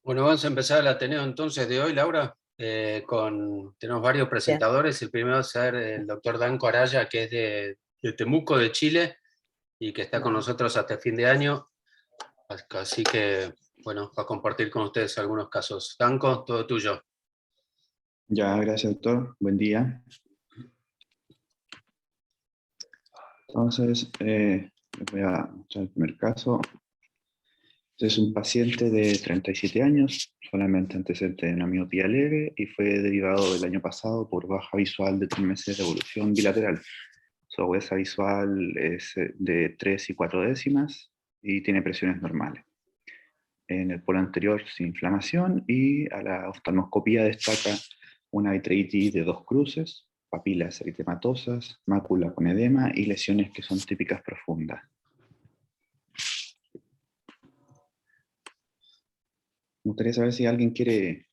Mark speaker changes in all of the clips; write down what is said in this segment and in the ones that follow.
Speaker 1: Bueno, vamos a empezar el Ateneo entonces de hoy, Laura. Tenemos varios
Speaker 2: Bien.
Speaker 1: presentadores. El primero va a ser el doctor Danco Araya, que es de Temuco, de Chile, y que está con
Speaker 2: Bueno,
Speaker 1: nosotros hasta fin de año. Así que, bueno, va a compartir con ustedes algunos casos. Danco, todo tuyo.
Speaker 3: Ya, gracias, doctor. Buen día. Entonces, les voy a mostrar el primer caso. Este es un paciente de 37 años, solamente antecedente de una miopía leve y fue derivado del año pasado por baja visual de 3 meses de evolución bilateral. Su agudeza visual es de 3 y 4 décimas y tiene presiones normales. En el polo anterior sin inflamación y a la oftalmoscopía destaca una vitreitis de 2 cruces, papilas eritematosas, mácula con edema y lesiones que son típicas profundas. Me gustaría saber si alguien quiere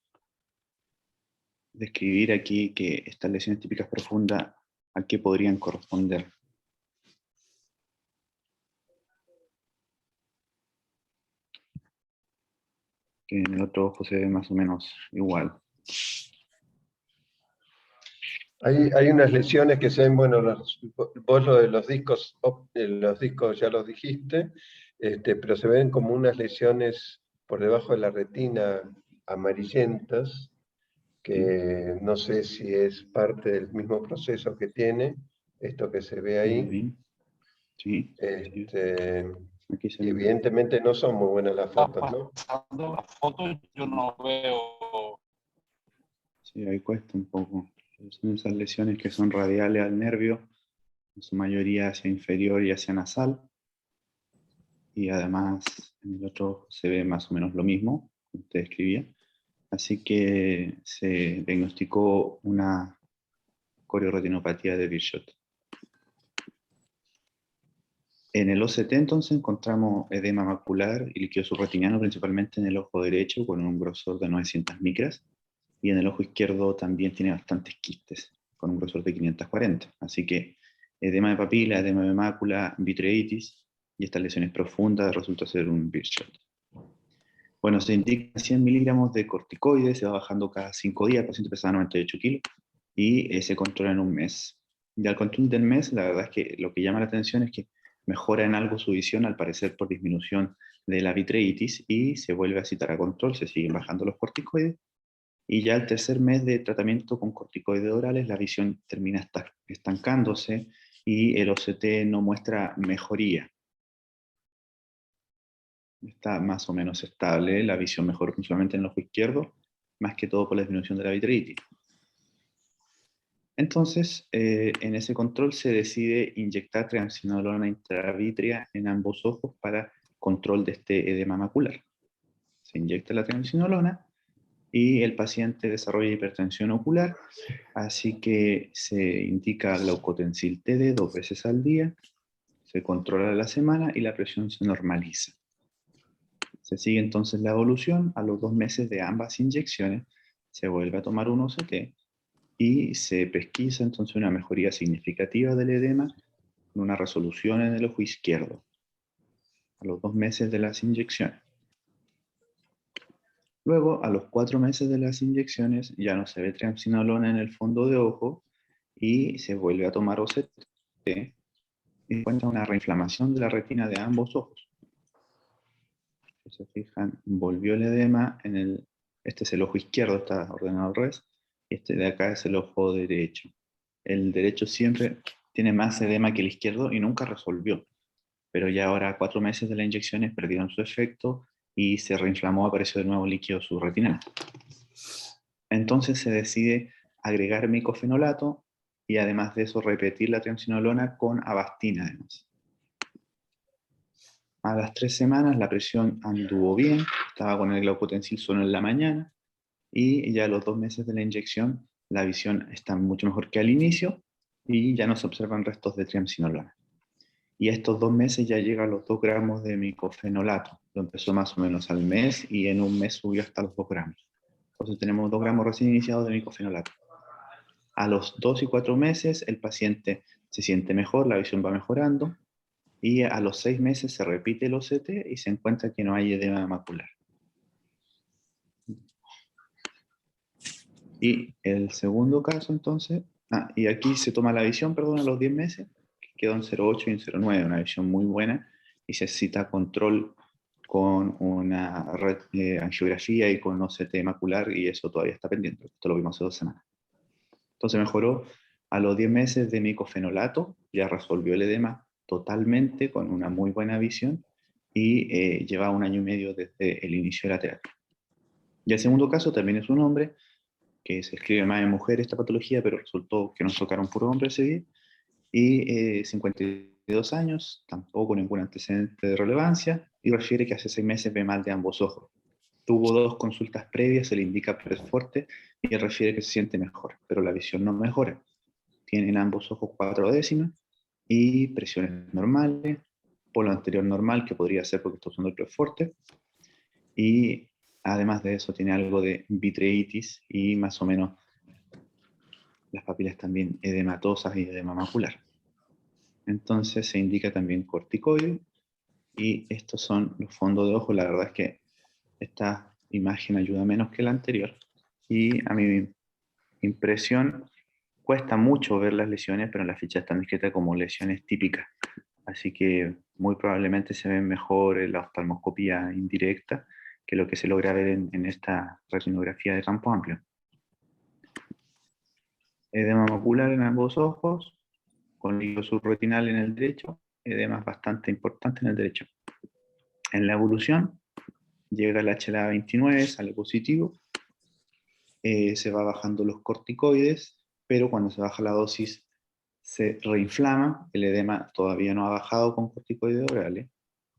Speaker 3: describir aquí que estas lesiones típicas profundas a qué podrían corresponder. Que en el otro ojo se ve más o menos igual.
Speaker 4: Hay unas lesiones que se ven, bueno, vos lo de los discos ya los dijiste, pero se ven como unas lesiones por debajo de la retina amarillentas, que no sé si es parte del mismo proceso que tiene, esto que se ve ahí.
Speaker 3: Bien. Sí.
Speaker 4: Y
Speaker 3: Aquí se ve.
Speaker 4: evidentemente no son muy buenas las fotos, ¿no?
Speaker 5: Pasando la foto yo no veo.
Speaker 3: Sí, ahí cuesta un poco. Son esas lesiones que son radiales al nervio, en su mayoría hacia inferior y hacia nasal. Y además en el otro se ve más o menos lo mismo, como usted describía. Así que se diagnosticó una corioretinopatía de Bichot. En el OCT entonces encontramos edema macular y líquido subretiniano principalmente en el ojo derecho con un grosor de 900 micras y en el ojo izquierdo también tiene bastantes quistes con un grosor de 540. Así que edema de papila, edema de mácula, vitreitis y estas lesiones profundas resulta ser un Bichot. Bueno, se indica 100 miligramos de corticoides, se va bajando cada 5 días, el paciente pesaba 98 kilos y se controla en un mes. Y al control del mes, la verdad es que lo que llama la atención es que mejora en algo su visión, al parecer por disminución de la vitreitis, y se vuelve a citar a control, se siguen bajando los corticoides, y ya al tercer mes de tratamiento con corticoides orales, la visión termina estancándose y el OCT no muestra mejoría. Está más o menos estable, la visión mejora principalmente en el ojo izquierdo, más que todo por la disminución de la vitreitis. Entonces, en ese control se decide inyectar triamcinolona intravítrea en ambos ojos para control de este edema macular. Se inyecta la triamcinolona y el paciente desarrolla hipertensión ocular, así que se indica glaucotensil TD 2 veces al día, se controla la semana y la presión se normaliza. Se sigue entonces la evolución. A los 2 meses de ambas inyecciones se vuelve a tomar un OCT y se pesquisa entonces una mejoría significativa del edema con una resolución en el ojo izquierdo a los 2 meses de las inyecciones. Luego, a los 4 meses de las inyecciones, ya no se ve triamcinolona en el fondo de ojo y se vuelve a tomar OCT y se encuentra una reinflamación de la retina de ambos ojos. Si se fijan, volvió el edema este es el ojo izquierdo, está ordenado al revés, y este de acá es el ojo derecho. El derecho siempre tiene más edema que el izquierdo y nunca resolvió, pero ya ahora a 4 meses de las inyecciones perdieron su efecto y se reinflamó, apareció de nuevo líquido subretinal. Entonces se decide agregar micofenolato y además de eso repetir la triamcinolona con Avastin además. A las 3 semanas la presión anduvo bien, estaba con el glaucotensil solo en la mañana, y ya a los 2 meses de la inyección la visión está mucho mejor que al inicio y ya no se observan restos de triamcinolona. Y a estos 2 meses ya llega a los 2 gramos de micofenolato. Lo empezó más o menos al mes y en un mes subió hasta los 2 gramos. Entonces tenemos 2 gramos recién iniciados de micofenolato. A los 2 y 4 meses el paciente se siente mejor, la visión va mejorando, y a los 6 meses se repite el OCT y se encuentra que no hay edema macular. Y el segundo caso, entonces, y aquí se toma la visión, perdón, a los 10 meses, que quedó en 0,8 y en 0,9, una visión muy buena, y se necesita control con una angiografía y con OCT macular, y eso todavía está pendiente. Esto lo vimos hace 2 semanas. Entonces mejoró a los 10 meses de micofenolato, ya resolvió el edema totalmente con una muy buena visión, y lleva 1 año y medio desde el inicio de la terapia. Y el segundo caso también es un hombre, que se escribe más en mujer esta patología, pero resultó que nos tocaron puro hombre ese día, y 52 años, tampoco ningún antecedente de relevancia, y refiere que hace 6 meses ve mal de ambos ojos. Tuvo 2 consultas previas, se le indica Presforte, y él refiere que se siente mejor, pero la visión no mejora. Tiene en ambos ojos 4 décimas, y presiones normales, polo anterior normal, que podría ser porque está usando el Presforte, y además de eso tiene algo de vitreitis y más o menos las papilas también edematosas y edema macular. Entonces se indica también corticoide, y estos son los fondos de ojo. La verdad es que esta imagen ayuda menos que la anterior, y a mi impresión cuesta mucho ver las lesiones, pero en la ficha están descritas como lesiones típicas, así que muy probablemente se ven mejor en la oftalmoscopía indirecta que lo que se logra ver en esta retinografía de campo amplio. Edema macular en ambos ojos, con líquido subretinal en el derecho, edemas bastante importantes en el derecho. En la evolución, llega el HLA-29, sale positivo, se va bajando los corticoides, pero cuando se baja la dosis se reinflama, el edema todavía no ha bajado con corticoides orales,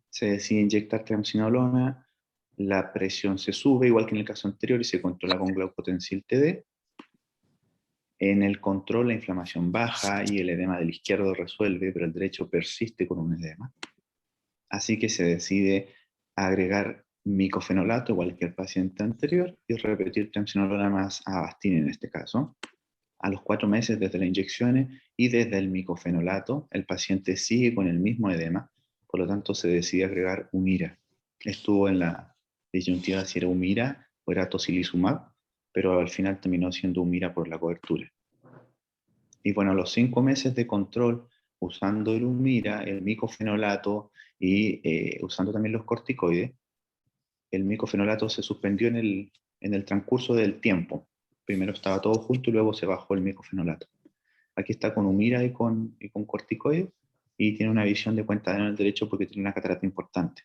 Speaker 3: se decide inyectar triamcinolona, la presión se sube, igual que en el caso anterior, y se controla con glaucotensil TD. En el control la inflamación baja y el edema del izquierdo resuelve, pero el derecho persiste con un edema. Así que se decide agregar micofenolato, igual que el paciente anterior, y repetir triamcinolona más Avastin en este caso. A los 4 meses desde las inyecciones y desde el micofenolato, el paciente sigue con el mismo edema, por lo tanto se decide agregar Humira. Estuvo en la disyuntiva si era Humira o era tocilizumab, pero al final terminó siendo Humira por la cobertura. Y bueno, a los 5 meses de control, usando el Humira, el micofenolato y usando también los corticoides, el micofenolato se suspendió en el transcurso del tiempo. Primero estaba todo junto y luego se bajó el micofenolato. Aquí está con Humira y con corticoides, y tiene una visión de cuenta en el derecho porque tiene una catarata importante.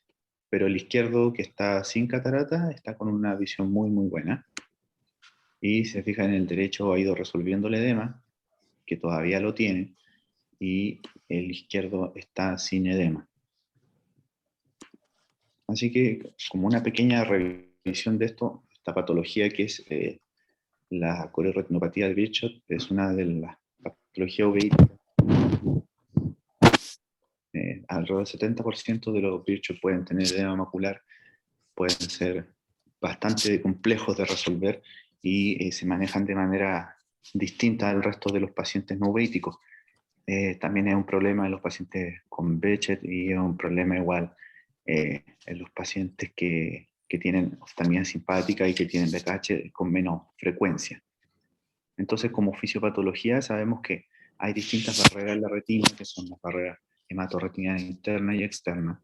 Speaker 3: Pero el izquierdo, que está sin catarata, está con una visión muy, muy buena. Y se fija en el derecho, ha ido resolviendo el edema, que todavía lo tiene, y el izquierdo está sin edema. Así que, como una pequeña revisión de esto, esta patología que es la coriretinopatía de Birchot, es una de las patologías uveíticas. Alrededor del 70% de los Birchot pueden tener edema macular, pueden ser bastante complejos de resolver y se manejan de manera distinta al resto de los pacientes no uveíticos. También es un problema en los pacientes con Behçet y es un problema igual en los pacientes que tienen oftalmía simpática y que tienen BKH con menos frecuencia. Entonces, como fisiopatología, sabemos que hay distintas barreras en la retina, que son las barreras hematorretiniana interna y externa.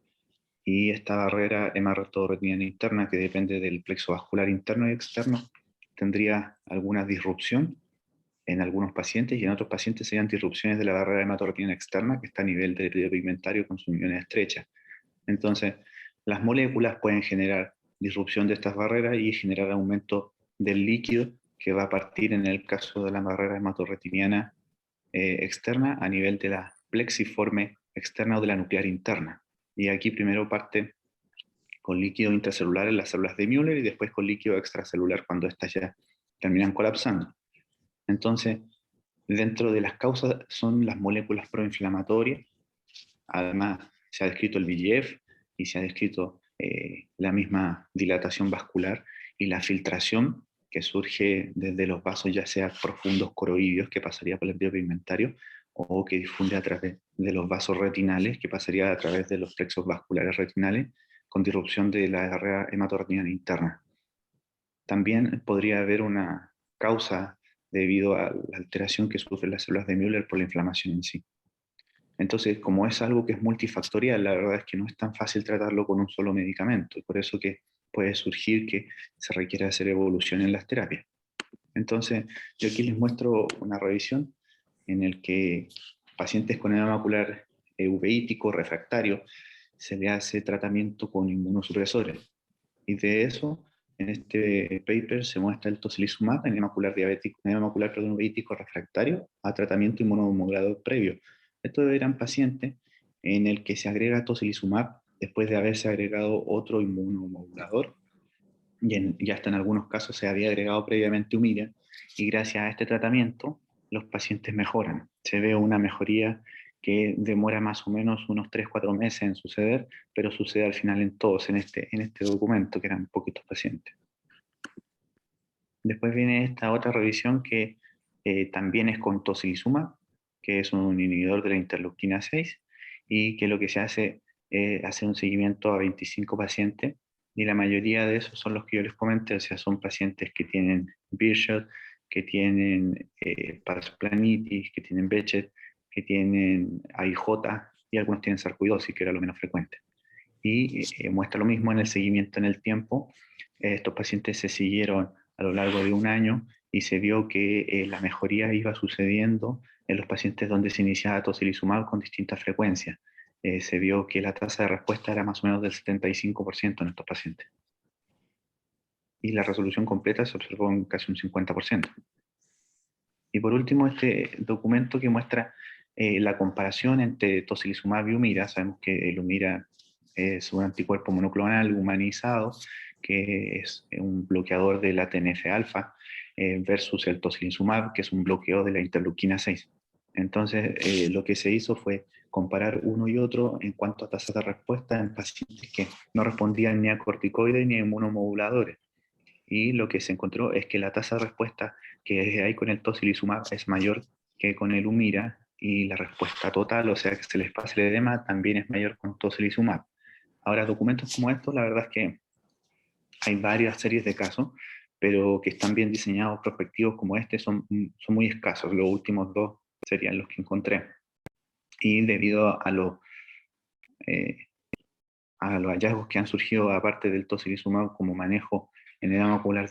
Speaker 3: Y esta barrera hematorretiniana interna, que depende del plexo vascular interno y externo, tendría alguna disrupción en algunos pacientes, y en otros pacientes serían disrupciones de la barrera hematorretiniana externa, que está a nivel del epidio pigmentario con sus uniones estrechas. Entonces, las moléculas pueden generar disrupción de estas barreras y generar aumento del líquido, que va a partir en el caso de la barrera hematorretiniana externa a nivel de la plexiforme externa o de la nuclear interna. Y aquí primero parte con líquido intracelular en las células de Müller y después con líquido extracelular cuando estas ya terminan colapsando. Entonces, dentro de las causas son las moléculas proinflamatorias. Además, se ha descrito el VEGF y se ha descrito la misma dilatación vascular y la filtración que surge desde los vasos, ya sea profundos coroideos, que pasaría por el epidio pigmentario, o que difunde a través de los vasos retinales, que pasaría a través de los plexos vasculares retinales, con disrupción de la barrera hematorretiniana interna. También podría haber una causa debido a la alteración que sufren las células de Müller por la inflamación en sí. Entonces, como es algo que es multifactorial, la verdad es que no es tan fácil tratarlo con un solo medicamento, y por eso que puede surgir que se requiera hacer evolución en las terapias. Entonces, yo aquí les muestro una revisión en el que pacientes con edema macular uveítico refractario se le hace tratamiento con inmunosupresores. Y de eso, en este paper se muestra el tocilizumab en edema macular uveítico refractario a tratamiento inmunomodulador previo. Estos eran pacientes en el que se agrega tocilizumab después de haberse agregado otro inmunomodulador, y hasta en algunos casos se había agregado previamente Humira, y gracias a este tratamiento los pacientes mejoran. Se ve una mejoría que demora más o menos unos 3-4 meses en suceder, pero sucede al final en todos, en este documento, que eran poquitos pacientes. Después viene esta otra revisión que también es con tocilizumab, que es un inhibidor de la interleuquina 6, y que lo que se hace es hacer un seguimiento a 25 pacientes, y la mayoría de esos son los que yo les comenté, o sea, son pacientes que tienen Behçet, que tienen parasplanitis, que tienen Behçet, que tienen AIJ, y algunos tienen sarcoidosis, que era lo menos frecuente. Y muestra lo mismo en el seguimiento en el tiempo. Estos pacientes se siguieron a lo largo de un año, y se vio que la mejoría iba sucediendo en los pacientes donde se iniciaba tocilizumab con distintas frecuencias. Se vio que la tasa de respuesta era más o menos del 75% en estos pacientes. Y la resolución completa se observó en casi un 50%. Y por último, este documento que muestra la comparación entre tocilizumab y Humira. Sabemos que el Humira es un anticuerpo monoclonal humanizado, que es un bloqueador de la TNF-alfa, versus el tocilizumab, que es un bloqueo de la interleuquina 6. Entonces, lo que se hizo fue comparar uno y otro en cuanto a tasas de respuesta en pacientes que no respondían ni a corticoides ni a inmunomoduladores. Y lo que se encontró es que la tasa de respuesta que hay con el tocilizumab es mayor que con el Humira, y la respuesta total, o sea que se les pasa el edema, también es mayor con tocilizumab. Ahora, documentos como estos, la verdad es que hay varias series de casos, pero que están bien diseñados, prospectivos como este, son muy escasos. Los últimos dos serían los que encontré. Y debido a los hallazgos que han surgido aparte del tocilizumab como manejo en edema macular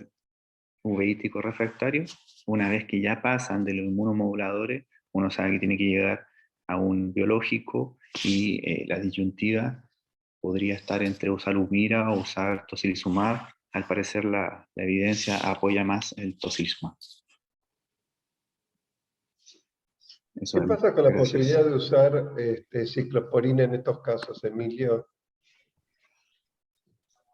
Speaker 3: uveítico refractario, una vez que ya pasan de los inmunomoduladores, uno sabe que tiene que llegar a un biológico, y la disyuntiva podría estar entre usar Humira o usar tocilizumab. Al parecer la evidencia apoya más el tocilizumab.
Speaker 4: ¿Qué pasa con la posibilidad de usar ciclosporina en estos casos, Emilio?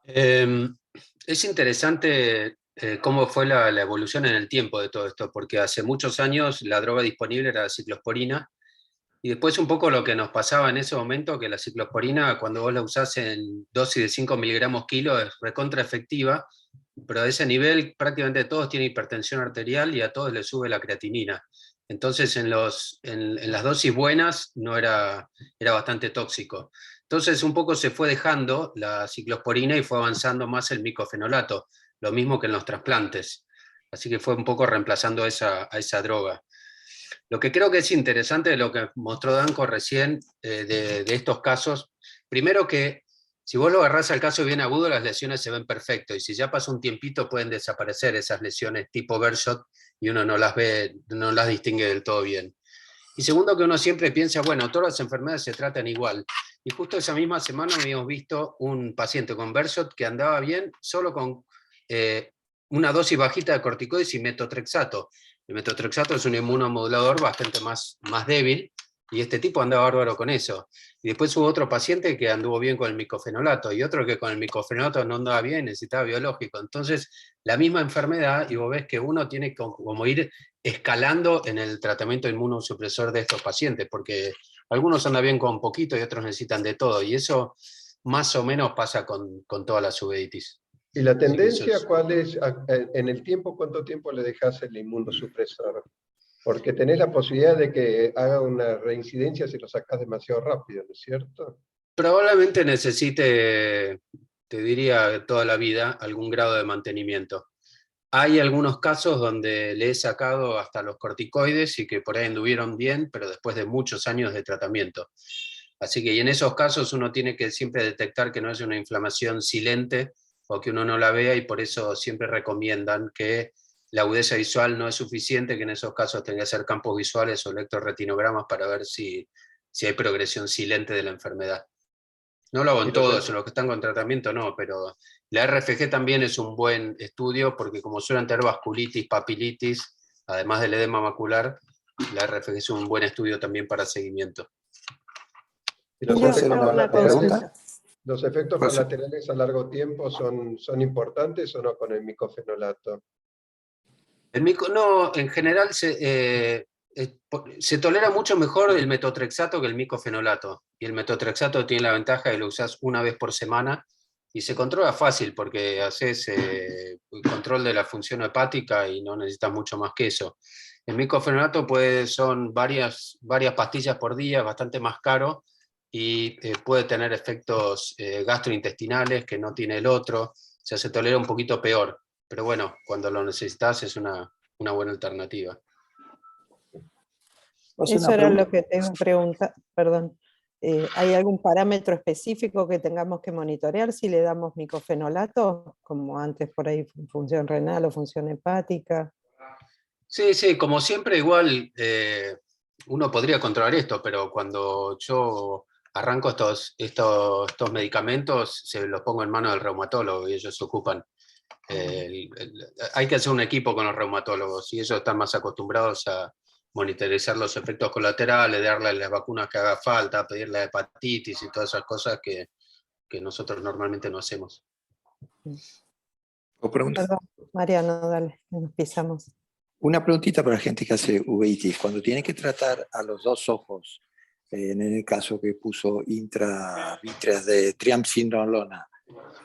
Speaker 1: Es interesante cómo fue la evolución en el tiempo de todo esto, porque hace muchos años la droga disponible era la ciclosporina, y después un poco lo que nos pasaba en ese momento, que la ciclosporina, cuando vos la usás en dosis de 5 miligramos kilo, es recontra efectiva, pero a ese nivel prácticamente todos tienen hipertensión arterial y a todos les sube la creatinina. Entonces en las dosis buenas no era bastante tóxico. Entonces un poco se fue dejando la ciclosporina y fue avanzando más el micofenolato, lo mismo que en los trasplantes. Así que fue un poco reemplazando a esa droga. Lo que creo que es interesante de lo que mostró Danko recién, de estos casos, primero que si vos lo agarrás al caso bien agudo, las lesiones se ven perfecto, y si ya pasó un tiempito pueden desaparecer esas lesiones tipo Behçet y uno no las ve, no las distingue del todo bien. Y segundo, que uno siempre piensa, bueno, todas las enfermedades se tratan igual. Y justo esa misma semana habíamos visto un paciente con Behçet que andaba bien solo con una dosis bajita de corticoides y metotrexato. El metotrexato es un inmunomodulador bastante más débil, y este tipo andaba bárbaro con eso. Y después hubo otro paciente que anduvo bien con el micofenolato, y otro que con el micofenolato no andaba bien, necesitaba biológico. Entonces, la misma enfermedad, y vos ves que uno tiene como ir escalando en el tratamiento inmunosupresor de estos pacientes, porque algunos andan bien con poquito y otros necesitan de todo, y eso más o menos pasa con toda la uveitis.
Speaker 4: ¿Y la tendencia cuál es? En el tiempo, ¿cuánto tiempo le dejas el inmunosupresor? Porque tenés la posibilidad de que haga una reincidencia si lo sacas demasiado rápido, ¿no es cierto?
Speaker 1: Probablemente necesite, te diría, toda la vida algún grado de mantenimiento. Hay algunos casos donde le he sacado hasta los corticoides y que por ahí anduvieron bien, pero después de muchos años de tratamiento. Así que y en esos casos uno tiene que siempre detectar que no es una inflamación silente o que uno no la vea, y por eso siempre recomiendan que la agudeza visual no es suficiente, que en esos casos tenga que hacer campos visuales o electroretinogramas para ver si hay progresión silente de la enfermedad. No lo hago en todos, en los que están con tratamiento no, pero la RFG también es un buen estudio porque como suelen tener vasculitis, papilitis, además del edema macular, la RFG es un buen estudio también para seguimiento.
Speaker 4: ¿Y los
Speaker 2: ¿Puedo hacer una pregunta?
Speaker 4: ¿Los efectos
Speaker 2: Por su-
Speaker 4: colaterales a largo tiempo son importantes o no con el micofenolato?
Speaker 1: No, en general se tolera mucho mejor el metotrexato que el micofenolato. Y el metotrexato tiene la ventaja de que lo usas una vez por semana y se controla fácil porque haces control de la función hepática y no necesitas mucho más que eso. El micofenolato son varias pastillas por día, bastante más caro, y puede tener efectos gastrointestinales que no tiene el otro. O sea, se tolera un poquito peor. Pero bueno, cuando lo necesitas es una buena alternativa.
Speaker 2: Eso era lo que te iba a preguntar, perdón. ¿Hay algún parámetro específico que tengamos que monitorear si le damos micofenolato, como antes por ahí función renal o función hepática?
Speaker 1: Sí, como siempre igual uno podría controlar esto, pero cuando yo arranco estos medicamentos se los pongo en manos del reumatólogo y ellos se ocupan. Hay que hacer un equipo con los reumatólogos y ellos están más acostumbrados a monitorizar los efectos colaterales, darle las vacunas que haga falta, pedir la hepatitis y todas esas cosas que nosotros normalmente no hacemos.
Speaker 2: ¿O pregunta?
Speaker 6: Perdón, Mariano, dale, nos pisamos.
Speaker 2: Una preguntita para la gente que hace uveitis. Cuando tiene que tratar a los dos ojos, en el caso que puso intravítreas de triamcinolona,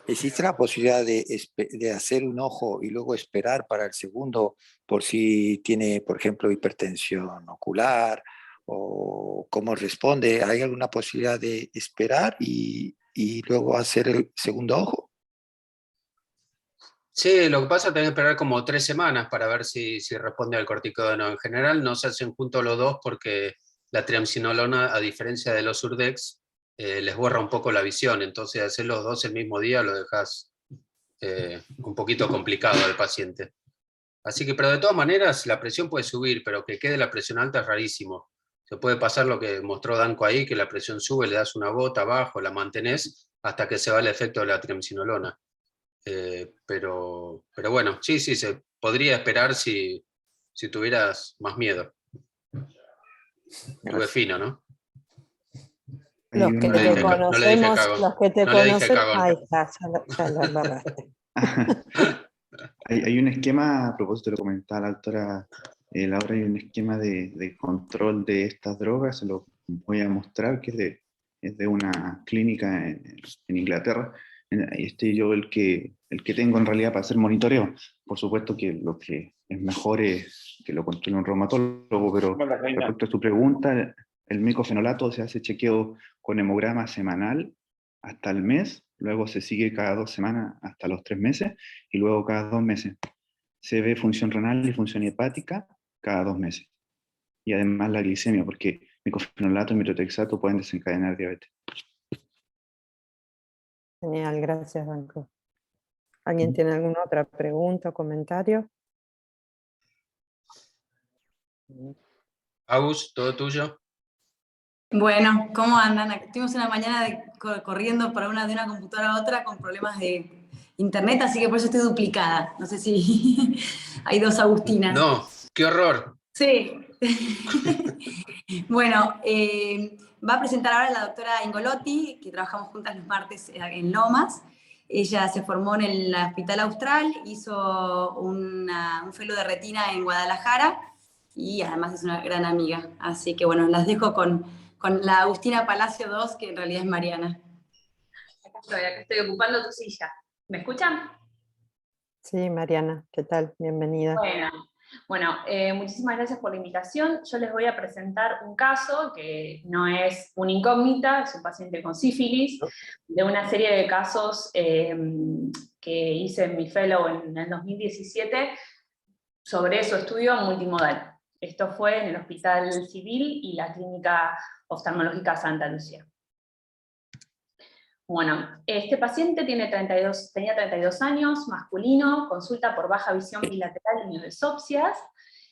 Speaker 2: ¿existe la posibilidad de hacer un ojo y luego esperar para el segundo por si tiene, por ejemplo, hipertensión ocular o cómo responde? ¿Hay alguna posibilidad de esperar y luego hacer el segundo ojo?
Speaker 1: Sí, lo que pasa es que tenés que esperar como 3 semanas para ver si responde al corticoide o no. En general no se hacen juntos los dos porque la triamcinolona, a diferencia de los Urdex, les borra un poco la visión. Entonces hacer los dos el mismo día lo dejas un poquito complicado al paciente. Así que, pero de todas maneras, la presión puede subir, pero que quede la presión alta es rarísimo. Se puede pasar lo que mostró Danco ahí, que la presión sube, le das una gota abajo, la mantenés hasta que se va el efecto de la triamcinolona. Pero bueno, sí, se podría esperar si tuvieras más miedo. Tuve fino, ¿no?
Speaker 6: Los que
Speaker 1: No le dije
Speaker 6: te
Speaker 1: cagón.
Speaker 6: conocemos, los que te
Speaker 1: No le dije
Speaker 6: conocen,
Speaker 1: cagón.
Speaker 6: ahí está, ya lo agarraste.
Speaker 3: Hay un esquema, a propósito de lo que comentaba la doctora Laura, hay un esquema de control de estas drogas, se lo voy a mostrar, que es de una clínica en Inglaterra. Ahí estoy yo el que tengo en realidad para hacer monitoreo. Por supuesto que lo que es mejor es que lo controle un reumatólogo, pero respecto a tu pregunta, el micofenolato se hace chequeo con hemograma semanal hasta el mes, luego se sigue cada 2 semanas hasta los 3 meses, y luego cada 2 meses. Se ve función renal y función hepática cada 2 meses. Y además la glicemia, porque micofenolato y metotrexato pueden desencadenar diabetes.
Speaker 6: Genial, gracias, Danco. ¿Alguien tiene alguna otra pregunta o comentario?
Speaker 1: Agus, ¿todo tuyo?
Speaker 7: Bueno, ¿cómo andan? Tuvimos una mañana corriendo de una computadora a otra con problemas de internet, así que por eso estoy duplicada. No sé si hay 2 Agustinas.
Speaker 1: No, qué horror.
Speaker 7: Sí. Bueno, va a presentar ahora la doctora Ingolotti, que trabajamos juntas los martes en Lomas. Ella se formó en el Hospital Austral, hizo un fellow de retina en Guadalajara y además es una gran amiga. Así que bueno, las dejo con la Agustina Palacio 2, que en realidad es Mariana.
Speaker 8: Acá estoy ocupando tu silla. ¿Me escuchan?
Speaker 6: Sí, Mariana, ¿qué tal? Bienvenida.
Speaker 8: Bueno, muchísimas gracias por la invitación. Yo les voy a presentar un caso que no es una incógnita, es un paciente con sífilis, de una serie de casos que que hice mi fellow en el 2017 sobre su estudio multimodal. Esto fue en el Hospital Civil y la Clínica Oftalmológica Santa Lucía. Bueno, este paciente tenía 32 años, masculino, consulta por baja visión bilateral y mioesopsias.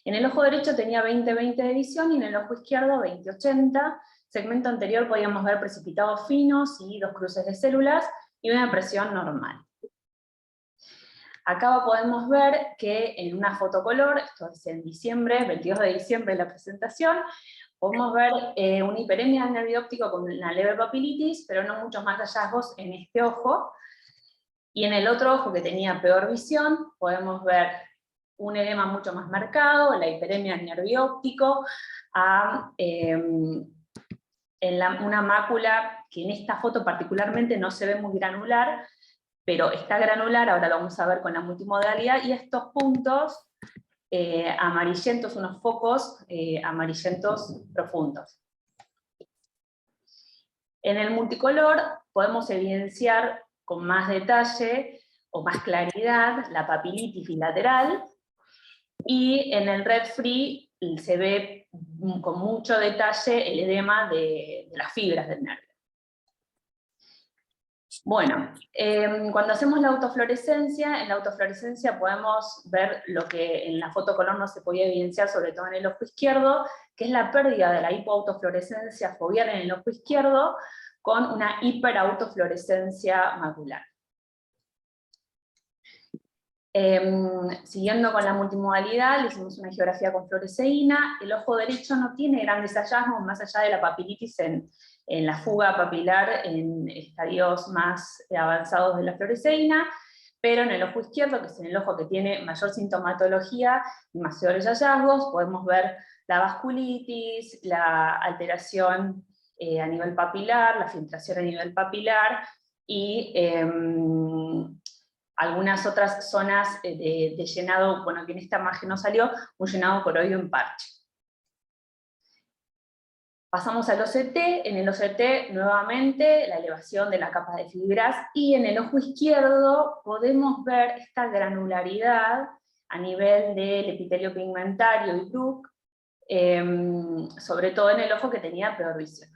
Speaker 8: En el ojo derecho tenía 20/20 de visión y en el ojo izquierdo 20/80. Segmento anterior podíamos ver precipitados finos y 2 cruces de células y una presión normal. Acá podemos ver que en una fotocolor, esto es en diciembre, 22 de diciembre la presentación, podemos ver una hiperemia del nervio óptico con una leve papilitis, pero no muchos más hallazgos en este ojo. Y en el otro ojo que tenía peor visión, podemos ver un edema mucho más marcado, la hiperemia del nervio óptico, una mácula que en esta foto particularmente no se ve muy granular, pero está granular, ahora lo vamos a ver con la multimodalidad, y estos puntos amarillentos, unos focos amarillentos profundos. En el multicolor podemos evidenciar con más detalle o más claridad la papilitis bilateral, y en el red free se ve con mucho detalle el edema de las fibras del nervio. Bueno, cuando hacemos la autofluorescencia, en la autofluorescencia podemos ver lo que en la fotocolor no se podía evidenciar, sobre todo en el ojo izquierdo, que es la pérdida de la hipoautofluorescencia foveal en el ojo izquierdo con una hiperautofluorescencia macular. Siguiendo con la multimodalidad, le hicimos una geografía con fluoresceína. El ojo derecho no tiene grandes hallazgos, más allá de la papilitis en la fuga papilar en estadios más avanzados de la fluoresceína, pero en el ojo izquierdo, que es el ojo que tiene mayor sintomatología y mayores hallazgos, podemos ver la vasculitis, la alteración a nivel papilar, la filtración a nivel papilar, y algunas otras zonas de llenado, bueno, que en esta imagen no salió, un llenado coroideo en parche. Pasamos al OCT. En el OCT, nuevamente, la elevación de la capa de fibras, y en el ojo izquierdo podemos ver esta granularidad a nivel del epitelio pigmentario y Bruch, sobre todo en el ojo que tenía peor visión.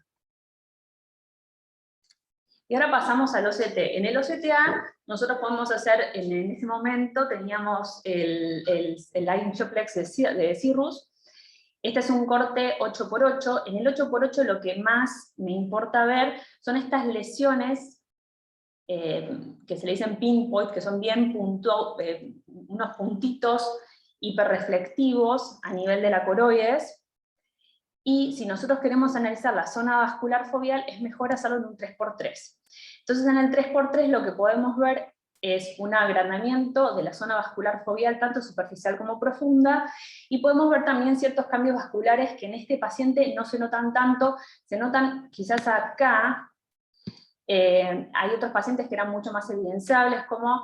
Speaker 8: Y ahora pasamos al OCT. En el OCTA, nosotros podemos hacer, en ese momento teníamos el Angioplex de Cirrus. Este es un corte 8×8. En el 8×8 lo que más me importa ver son estas lesiones que se le dicen pinpoint, que son bien unos puntitos hiperreflectivos a nivel de la coroides. Y si nosotros queremos analizar la zona vascular foveal, es mejor hacerlo en un 3×3. Entonces en el 3×3 lo que podemos ver es un agrandamiento de la zona vascular foveal, tanto superficial como profunda, y podemos ver también ciertos cambios vasculares que en este paciente no se notan tanto, se notan quizás acá. Hay otros pacientes que eran mucho más evidenciables, como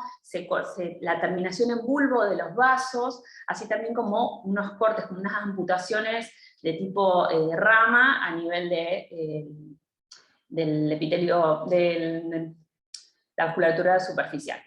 Speaker 8: la terminación en bulbo de los vasos, así también como unos cortes, como unas amputaciones de tipo rama a nivel del epitelio, de la vasculatura superficial.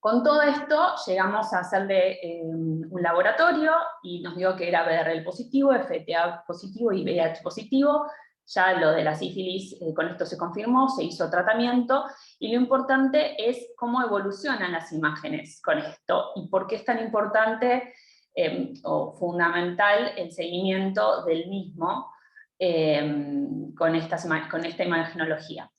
Speaker 8: Con todo esto llegamos a hacerle un laboratorio y nos dio que era BRL positivo, FTA positivo y VIH positivo. Ya lo de la sífilis, con esto se confirmó, se hizo tratamiento, y lo importante es cómo evolucionan las imágenes con esto, y por qué es tan importante o fundamental el seguimiento del mismo con esta imagenología.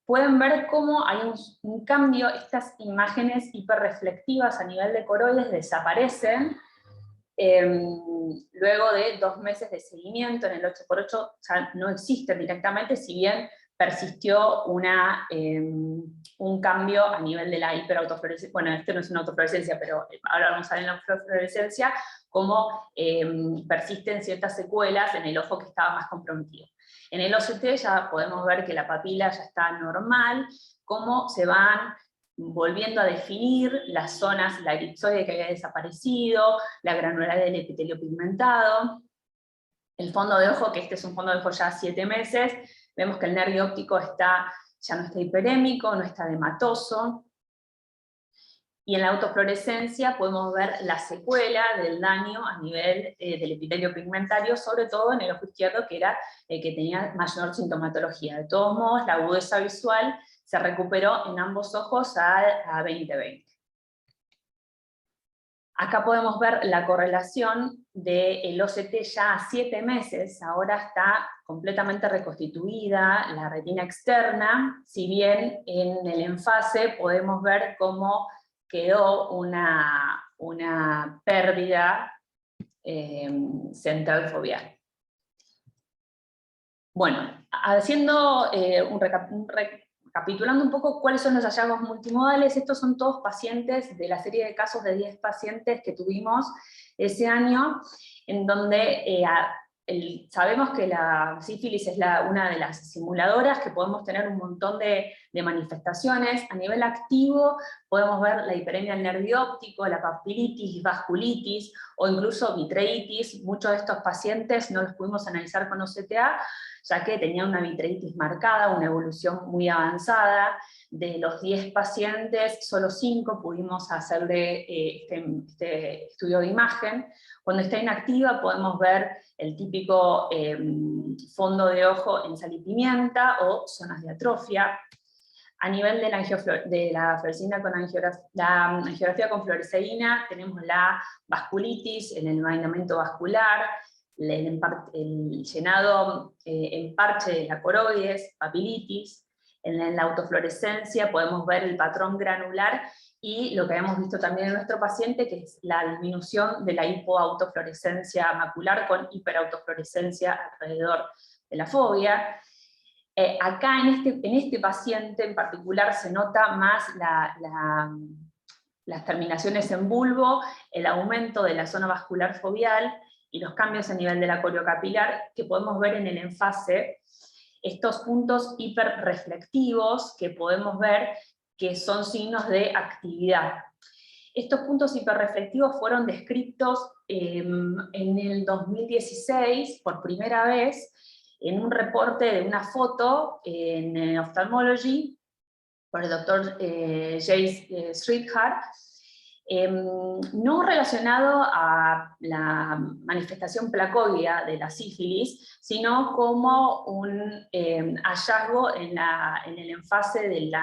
Speaker 8: Pueden ver cómo hay un cambio, estas imágenes hiperreflectivas a nivel de coroides desaparecen, luego de 2 meses de seguimiento. En el 8×8 ya no existen directamente, si bien persistió un cambio a nivel de la hiperautofluorescencia. Bueno, esto no es una autofluorescencia, pero ahora vamos a ver en la autofluorescencia cómo persisten ciertas secuelas en el ojo que estaba más comprometido. En el OCT ya podemos ver que la papila ya está normal, cómo se van volviendo a definir las zonas, la elipsoide que había desaparecido, la granularidad del epitelio pigmentado, el fondo de ojo, que este es un fondo de ojo ya 7 meses, vemos que el nervio óptico ya no está hiperémico, no está edematoso, Y en la autofluorescencia podemos ver la secuela del daño a nivel del epitelio pigmentario, sobre todo en el ojo izquierdo, que era el que tenía mayor sintomatología. De todos modos, la agudeza visual se recuperó en ambos ojos a 2020. Acá podemos ver la correlación del OCT ya a 7 meses, ahora está completamente reconstituida la retina externa, si bien en el enfase podemos ver cómo quedó una pérdida central foveal. Bueno, haciendo recapitulando un poco cuáles son los hallazgos multimodales, estos son todos pacientes de la serie de casos de 10 pacientes que tuvimos ese año, en donde sabemos que la sífilis es una de las simuladoras, que podemos tener un montón de manifestaciones. A nivel activo podemos ver la hiperemia del nervio óptico, la papilitis, vasculitis, o incluso vitreitis. Muchos de estos pacientes no los pudimos analizar con OCTA, ya que tenían una vitreitis marcada, una evolución muy avanzada. De los 10 pacientes, solo 5 pudimos hacerle este estudio de imagen. Cuando está inactiva podemos ver el típico fondo de ojo en sal y pimienta o zonas de atrofia. A nivel de la fluoresceína con la angiografía con fluoresceína, tenemos la vasculitis, el envainamiento vascular, el llenado en parche de la coroides, papilitis. En la autofluorescencia podemos ver el patrón granular y lo que hemos visto también en nuestro paciente, que es la disminución de la hipoautofluorescencia macular con hiperautofluorescencia alrededor de la fovea. Acá en este paciente en particular se nota más las terminaciones en bulbo, el aumento de la zona vascular foveal y los cambios a nivel de la coriocapilar que podemos ver en el enfase. Estos puntos hiperreflectivos que podemos ver que son signos de actividad. Estos puntos hiperreflectivos fueron descritos en el 2016 por primera vez en un reporte de una foto en Ophthalmology por el doctor Jay Sridhar, no relacionado a la manifestación placoidea de la sífilis, sino como un hallazgo en el enfase del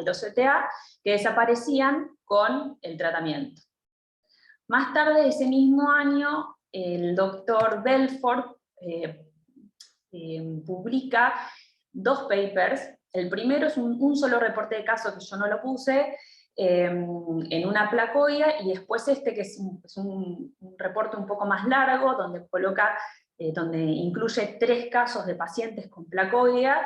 Speaker 8: OCTA que desaparecían con el tratamiento. Más tarde ese mismo año, el doctor Belfort publica 2 papers. El primero es un solo reporte de caso, que yo no lo puse, en una placoidea, y después que es un reporte un poco más largo, donde donde incluye 3 casos de pacientes con placoidea,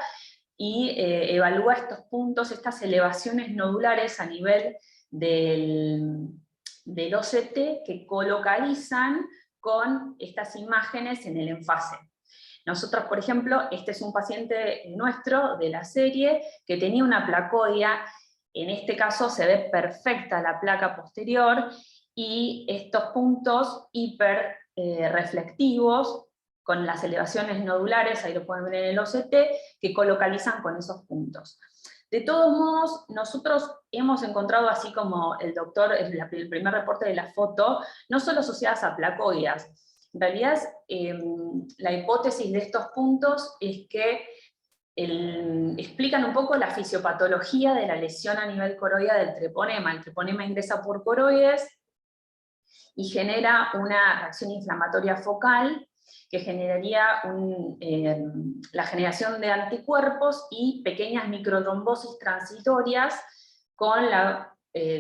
Speaker 8: y evalúa estos puntos, estas elevaciones nodulares a nivel del OCT que colocalizan con estas imágenes en el enfase. Nosotros, por ejemplo, este es un paciente nuestro de la serie que tenía una placoidea. En este caso se ve perfecta la placa posterior y estos puntos hiperreflectivos con las elevaciones nodulares, ahí lo pueden ver en el OCT, que colocalizan con esos puntos. De todos modos, nosotros hemos encontrado, así como el doctor, el primer reporte de la foto, no solo asociadas a placoideas. En realidad, la hipótesis de estos puntos es que explican un poco la fisiopatología de la lesión a nivel coroidea del treponema. El treponema ingresa por coroides y genera una reacción inflamatoria focal que generaría la generación de anticuerpos y pequeñas microtrombosis transitorias con la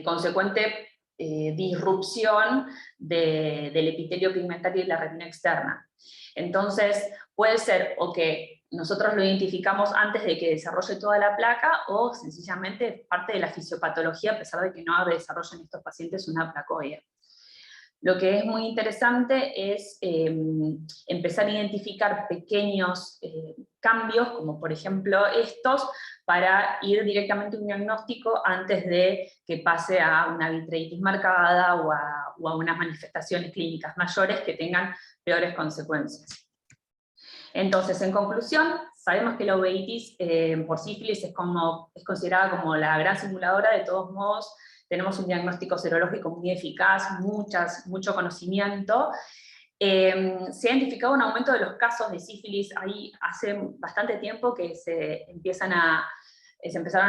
Speaker 8: consecuente disrupción del epitelio pigmentario y la retina externa. Entonces, puede ser o que nosotros lo identificamos antes de que desarrolle toda la placa, o sencillamente es parte de la fisiopatología, a pesar de que no desarrolla en estos pacientes una placoidea. Lo que es muy interesante es empezar a identificar pequeños cambios, como por ejemplo estos, para ir directamente a un diagnóstico antes de que pase a una vitreitis marcada o a unas manifestaciones clínicas mayores que tengan peores consecuencias. Entonces, en conclusión, sabemos que la uveitis por sífilis es considerada como la gran simuladora. De todos modos, tenemos un diagnóstico serológico muy eficaz, mucho conocimiento. Se ha identificado un aumento de los casos de sífilis ahí hace bastante tiempo que se empezaron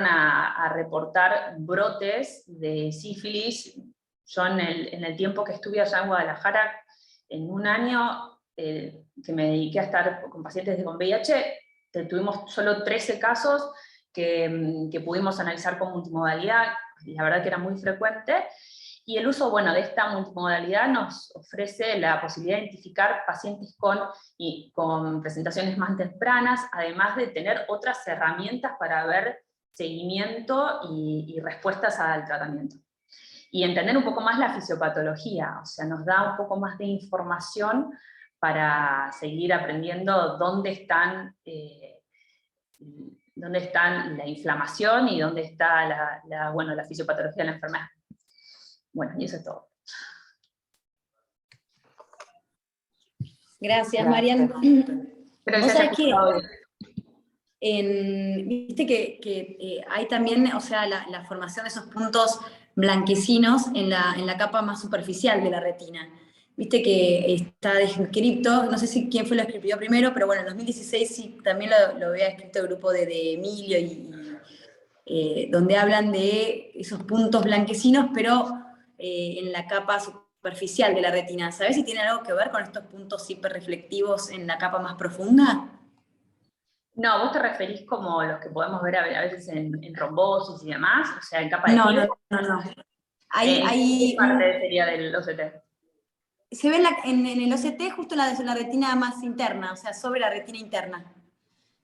Speaker 8: a reportar brotes de sífilis. Yo en el tiempo que estuve allá en Guadalajara, en un año que me dediqué a estar con pacientes con VIH, tuvimos solo 13 casos que pudimos analizar con multimodalidad, la verdad que era muy frecuente, y el uso, bueno, de esta multimodalidad nos ofrece la posibilidad de identificar pacientes con presentaciones más tempranas, además de tener otras herramientas para ver seguimiento y respuestas al tratamiento. Y entender un poco más la fisiopatología, o sea, nos da un poco más de información para seguir aprendiendo dónde están la inflamación y dónde está la fisiopatología de la enfermedad. Bueno, y eso es todo.
Speaker 7: Gracias, Marian. Vos sabés que viste que hay también, o sea, la formación de esos puntos blanquecinos en la capa más superficial de la retina. Viste que está descrito, no sé si quién fue lo escribió primero, pero bueno, en 2016 sí, también lo había escrito el grupo de Emilio, donde hablan de esos puntos blanquecinos, pero en la capa superficial de la retina. ¿Sabés si tiene algo que ver con estos puntos hiperreflectivos en la capa más profunda?
Speaker 8: No, vos te referís como los que podemos ver a veces en rombosis y demás, o sea, en capa de fibra.
Speaker 7: No.
Speaker 8: ¿Qué parte sería del OCT?
Speaker 7: Se ve en el OCT justo en la retina más interna, o sea, sobre la retina interna.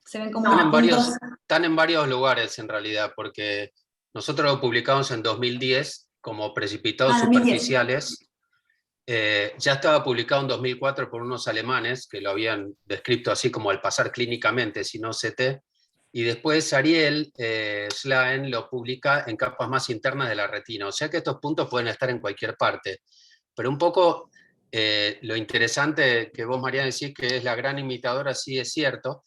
Speaker 7: Se ven como
Speaker 1: están en varios lugares en realidad, porque nosotros lo publicamos en 2010 como precipitados superficiales. Ya estaba publicado en 2004 por unos alemanes que lo habían descrito así como al pasar clínicamente, sin OCT, y después Ariel Slaen lo publica en capas más internas de la retina, o sea que estos puntos pueden estar en cualquier parte, pero un poco lo interesante que vos, Mariana, decís que es la gran imitadora, sí es cierto,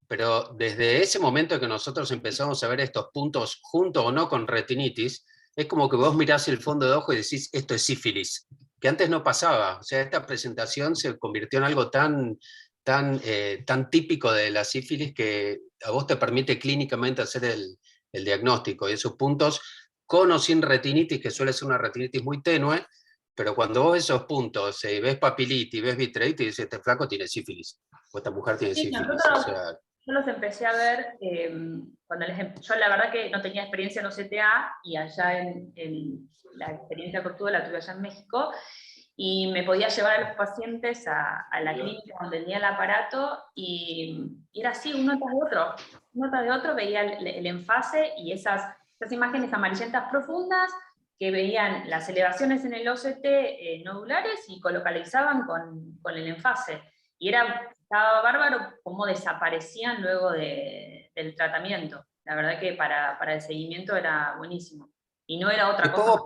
Speaker 1: pero desde ese momento que nosotros empezamos a ver estos puntos junto o no con retinitis, es como que vos mirás el fondo de ojo y decís, esto es sífilis, que antes no pasaba. O sea, esta presentación se convirtió en algo tan típico de la sífilis que a vos te permite clínicamente hacer el diagnóstico. Y esos puntos, con o sin retinitis, que suele ser una retinitis muy tenue, pero cuando vos ves esos puntos, ves papilitis, ves vitreitis, dices, este flaco tiene sífilis, o esta mujer tiene sífilis.
Speaker 8: Yo los empecé a ver cuando yo la verdad que no tenía experiencia en OCTA, y allá la experiencia que tuve la tuve allá en México, y me podía llevar a los pacientes a la clínica donde tenía el aparato, y era así, uno tras de otro veía el enfase y esas imágenes amarillentas profundas que veían las elevaciones en el OCT nodulares y colocalizaban con el enfase. Y estaba bárbaro cómo desaparecían luego del tratamiento. La verdad que para el seguimiento era buenísimo. Y no era otra cosa.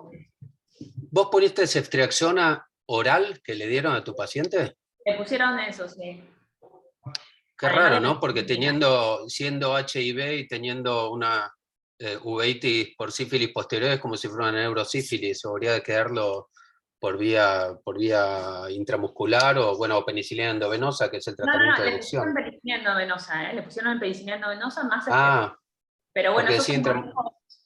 Speaker 1: ¿Vos poniste ceftriaxona oral que le dieron a tu paciente?
Speaker 8: Le pusieron eso, sí.
Speaker 1: Qué raro, ¿no? Porque siendo HIV y teniendo una uveitis por sífilis posterior, es como si fuera una neurosífilis, o habría de quedarlo por vía intramuscular o penicilina endovenosa, que es el tratamiento de elección.
Speaker 8: Le pusieron penicilina endovenosa, le pusieron penicilina endovenosa más pero bueno, eso es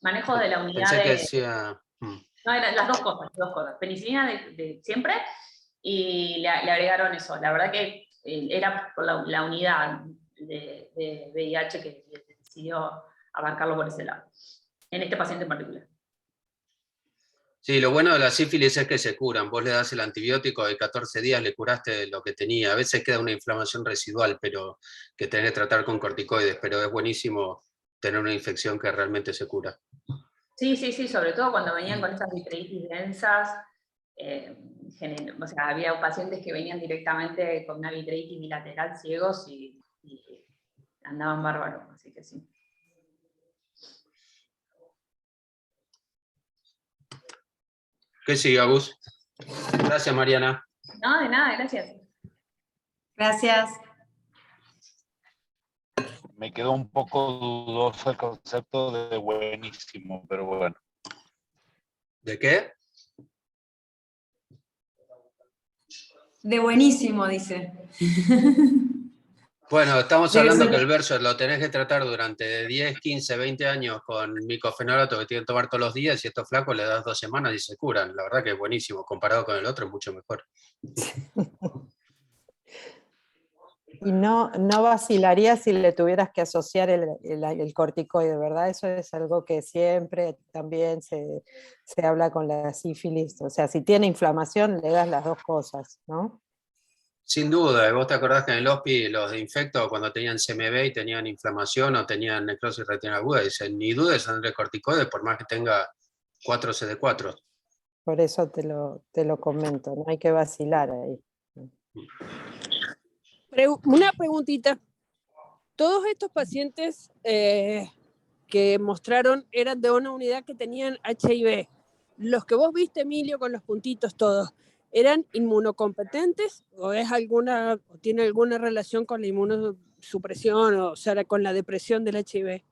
Speaker 8: manejo de la unidad
Speaker 1: pensé que decía...
Speaker 8: No, eran las dos cosas. Penicilina de siempre, y le agregaron eso. La verdad que era por la unidad de VIH que decidió abarcarlo por ese lado, en este paciente en particular.
Speaker 1: Sí, lo bueno de la sífilis es que se curan. Vos le das el antibiótico de 14 días, le curaste lo que tenía. A veces queda una inflamación residual, pero que tenés que tratar con corticoides, pero es buenísimo tener una infección que realmente se cura.
Speaker 8: Sí, sobre todo cuando venían con esas vitreitis densas, o sea, había pacientes que venían directamente con una vitreitis bilateral ciegos y andaban bárbaros, así que sí.
Speaker 1: ¿Qué sigue, Agus? Gracias, Mariana.
Speaker 8: No, de nada, gracias.
Speaker 7: Gracias.
Speaker 5: Me quedó un poco dudoso el concepto de buenísimo, pero bueno.
Speaker 1: ¿De qué?
Speaker 7: De buenísimo, dice.
Speaker 1: Bueno, estamos
Speaker 7: Debe
Speaker 1: hablando
Speaker 7: ser.
Speaker 1: que el verso lo tenés que tratar durante 10, 15, 20 años con micofenolato que tienen que tomar todos los días y estos flacos le das 2 semanas y se curan. La verdad que es buenísimo. Comparado con el otro es mucho mejor.
Speaker 6: Y no vacilaría si le tuvieras que asociar el corticoide, ¿verdad? Eso es algo que siempre también se habla con la sífilis. O sea, si tiene inflamación, le das las dos cosas, ¿no?
Speaker 1: Sin duda, vos te acordás que en el HOSPI los de infecto cuando tenían CMV y tenían inflamación o tenían necrosis retinal aguda, dicen, ni dudes en corticoide por más que tenga 4 CD4.
Speaker 6: Por eso te lo comento, no hay que vacilar ahí.
Speaker 9: Una preguntita. Todos estos pacientes que mostraron eran de una unidad que tenían HIV. Los que vos viste, Emilio, con los puntitos todos, ¿eran inmunocompetentes o tiene alguna relación con la inmunosupresión o sea, con la depresión del HIV?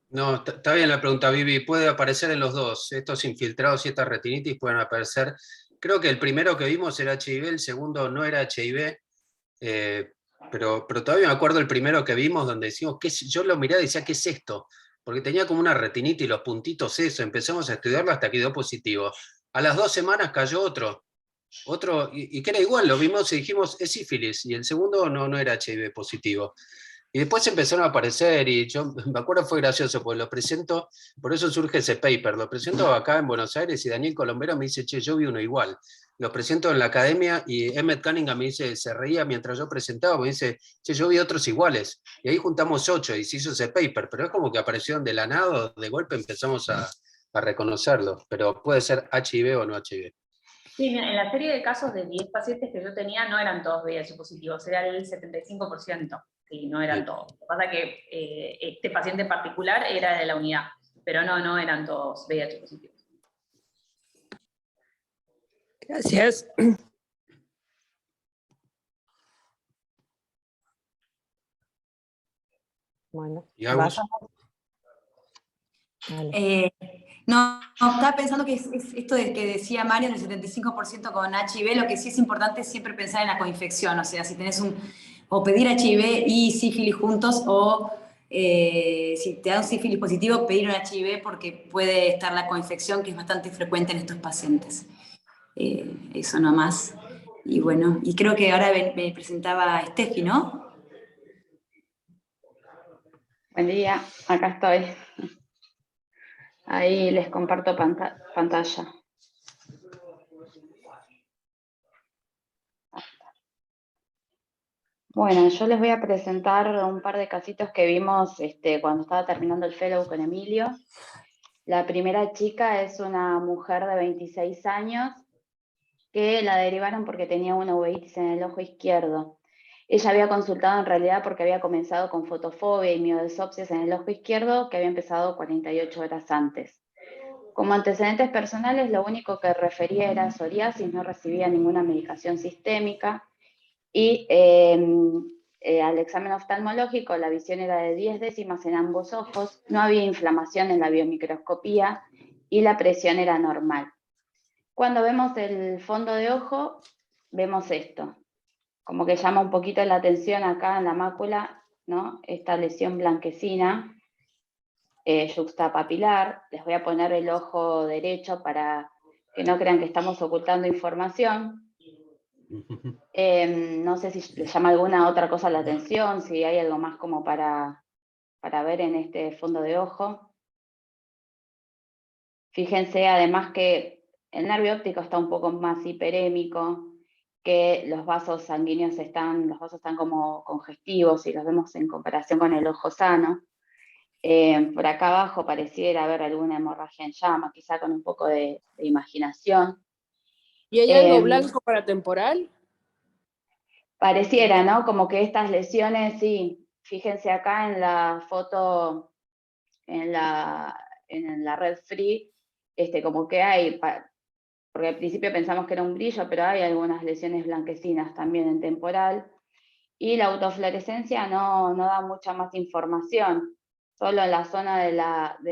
Speaker 1: No, está bien la pregunta, Vivi. Puede aparecer en los dos. Estos infiltrados y esta retinitis pueden aparecer. Creo que el primero que vimos era HIV, el segundo no era HIV. Pero todavía me acuerdo el primero que vimos donde decimos, yo lo miré y decía, ¿qué es esto? Porque tenía como una retinitis y los puntitos eso. Empezamos a estudiarlo hasta que dio positivo. A las 2 semanas cayó otro y que era igual, lo vimos y dijimos, es sífilis. Y el segundo no era HIV positivo. Y después empezaron a aparecer, y yo me acuerdo fue gracioso, porque lo presento, por eso surge ese paper, lo presento acá en Buenos Aires y Daniel Colombero me dice, che, yo vi uno igual. Lo presento en la academia y Emmett Cunningham me dice, se reía mientras yo presentaba, me dice, che, yo vi otros iguales. Y ahí juntamos 8 y se hizo ese paper, pero es como que aparecieron de la nada, de golpe empezamos a reconocerlo, pero puede ser HIV o no HIV.
Speaker 8: Sí, mira, en la serie de casos de 10 pacientes que yo tenía no eran todos VIH positivos, era el 75%, y no eran todos. Lo que pasa es que este paciente en particular era de la unidad, pero no eran todos VIH positivos.
Speaker 9: Gracias.
Speaker 6: Bueno,
Speaker 1: ¿Y Agus?
Speaker 7: No, estaba pensando que es esto de que decía Mario, el 75% con HIV, lo que sí es importante es siempre pensar en la coinfección, o sea, si tenés o pedir HIV y sífilis juntos, o si te da un sífilis positivo, pedir un HIV porque puede estar la coinfección, que es bastante frecuente en estos pacientes. Eso nomás. Y bueno, y creo que ahora me presentaba Steffi, ¿no?
Speaker 10: Buen día, acá estoy. Ahí les comparto pantalla. Bueno, yo les voy a presentar un par de casitos que vimos cuando estaba terminando el fellow con Emilio. La primera chica es una mujer de 26 años que la derivaron porque tenía una uveitis en el ojo izquierdo. Ella había consultado en realidad porque había comenzado con fotofobia y miodesopsias en el ojo izquierdo, que había empezado 48 horas antes. Como antecedentes personales, lo único que refería era psoriasis, no recibía ninguna medicación sistémica, y al examen oftalmológico la visión era de 10 décimas en ambos ojos, no había inflamación en la biomicroscopía y la presión era normal. Cuando vemos el fondo de ojo, vemos esto, como que llama un poquito la atención acá en la mácula, ¿no? Esta lesión blanquecina, yuxtapapilar. Les voy a poner el ojo derecho para que no crean que estamos ocultando información. No sé si les llama alguna otra cosa la atención, si hay algo más como para ver en este fondo de ojo. Fíjense además que el nervio óptico está un poco más hiperémico, que los vasos sanguíneos están como congestivos y los vemos en comparación con el ojo sano. Por acá abajo pareciera haber alguna hemorragia en llama, quizá con un poco de imaginación.
Speaker 9: ¿Y hay algo blanco paratemporal?
Speaker 10: Pareciera, ¿no? Como que estas lesiones, sí. Fíjense acá en la foto, en la red free, como que hay, porque al principio pensamos que era un brillo, pero hay algunas lesiones blanquecinas también en temporal. Y la autofluorescencia no da mucha más información. solo en la zona de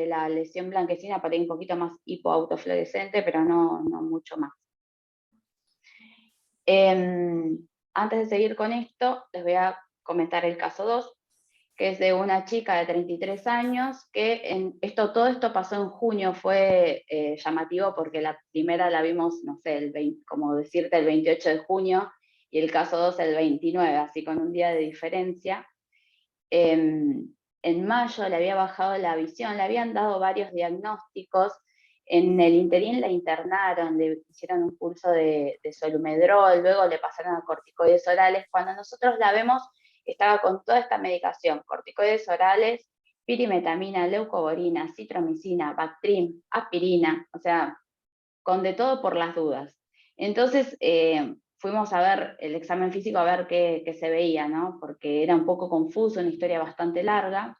Speaker 10: la lesión blanquecina, por ahí un poquito más hipoautofluorescente, pero no mucho más. Antes de seguir con esto, les voy a comentar el caso 2, que es de una chica de 33 años, que todo esto pasó en junio, fue llamativo porque la primera la vimos, no sé, como decirte, el 28 de junio, y el caso 2 el 29, así con un día de diferencia. En mayo le había bajado la visión, le habían dado varios diagnósticos, en el interín la internaron, le hicieron un pulso de solumedrol, luego le pasaron a corticoides orales. Cuando nosotros la vemos, estaba con toda esta medicación, corticoides orales, pirimetamina, leucovorina, citromicina, Bactrim, aspirina, o sea, con de todo por las dudas. Entonces, fuimos a ver el examen físico a ver qué se veía, ¿no? Porque era un poco confuso, una historia bastante larga.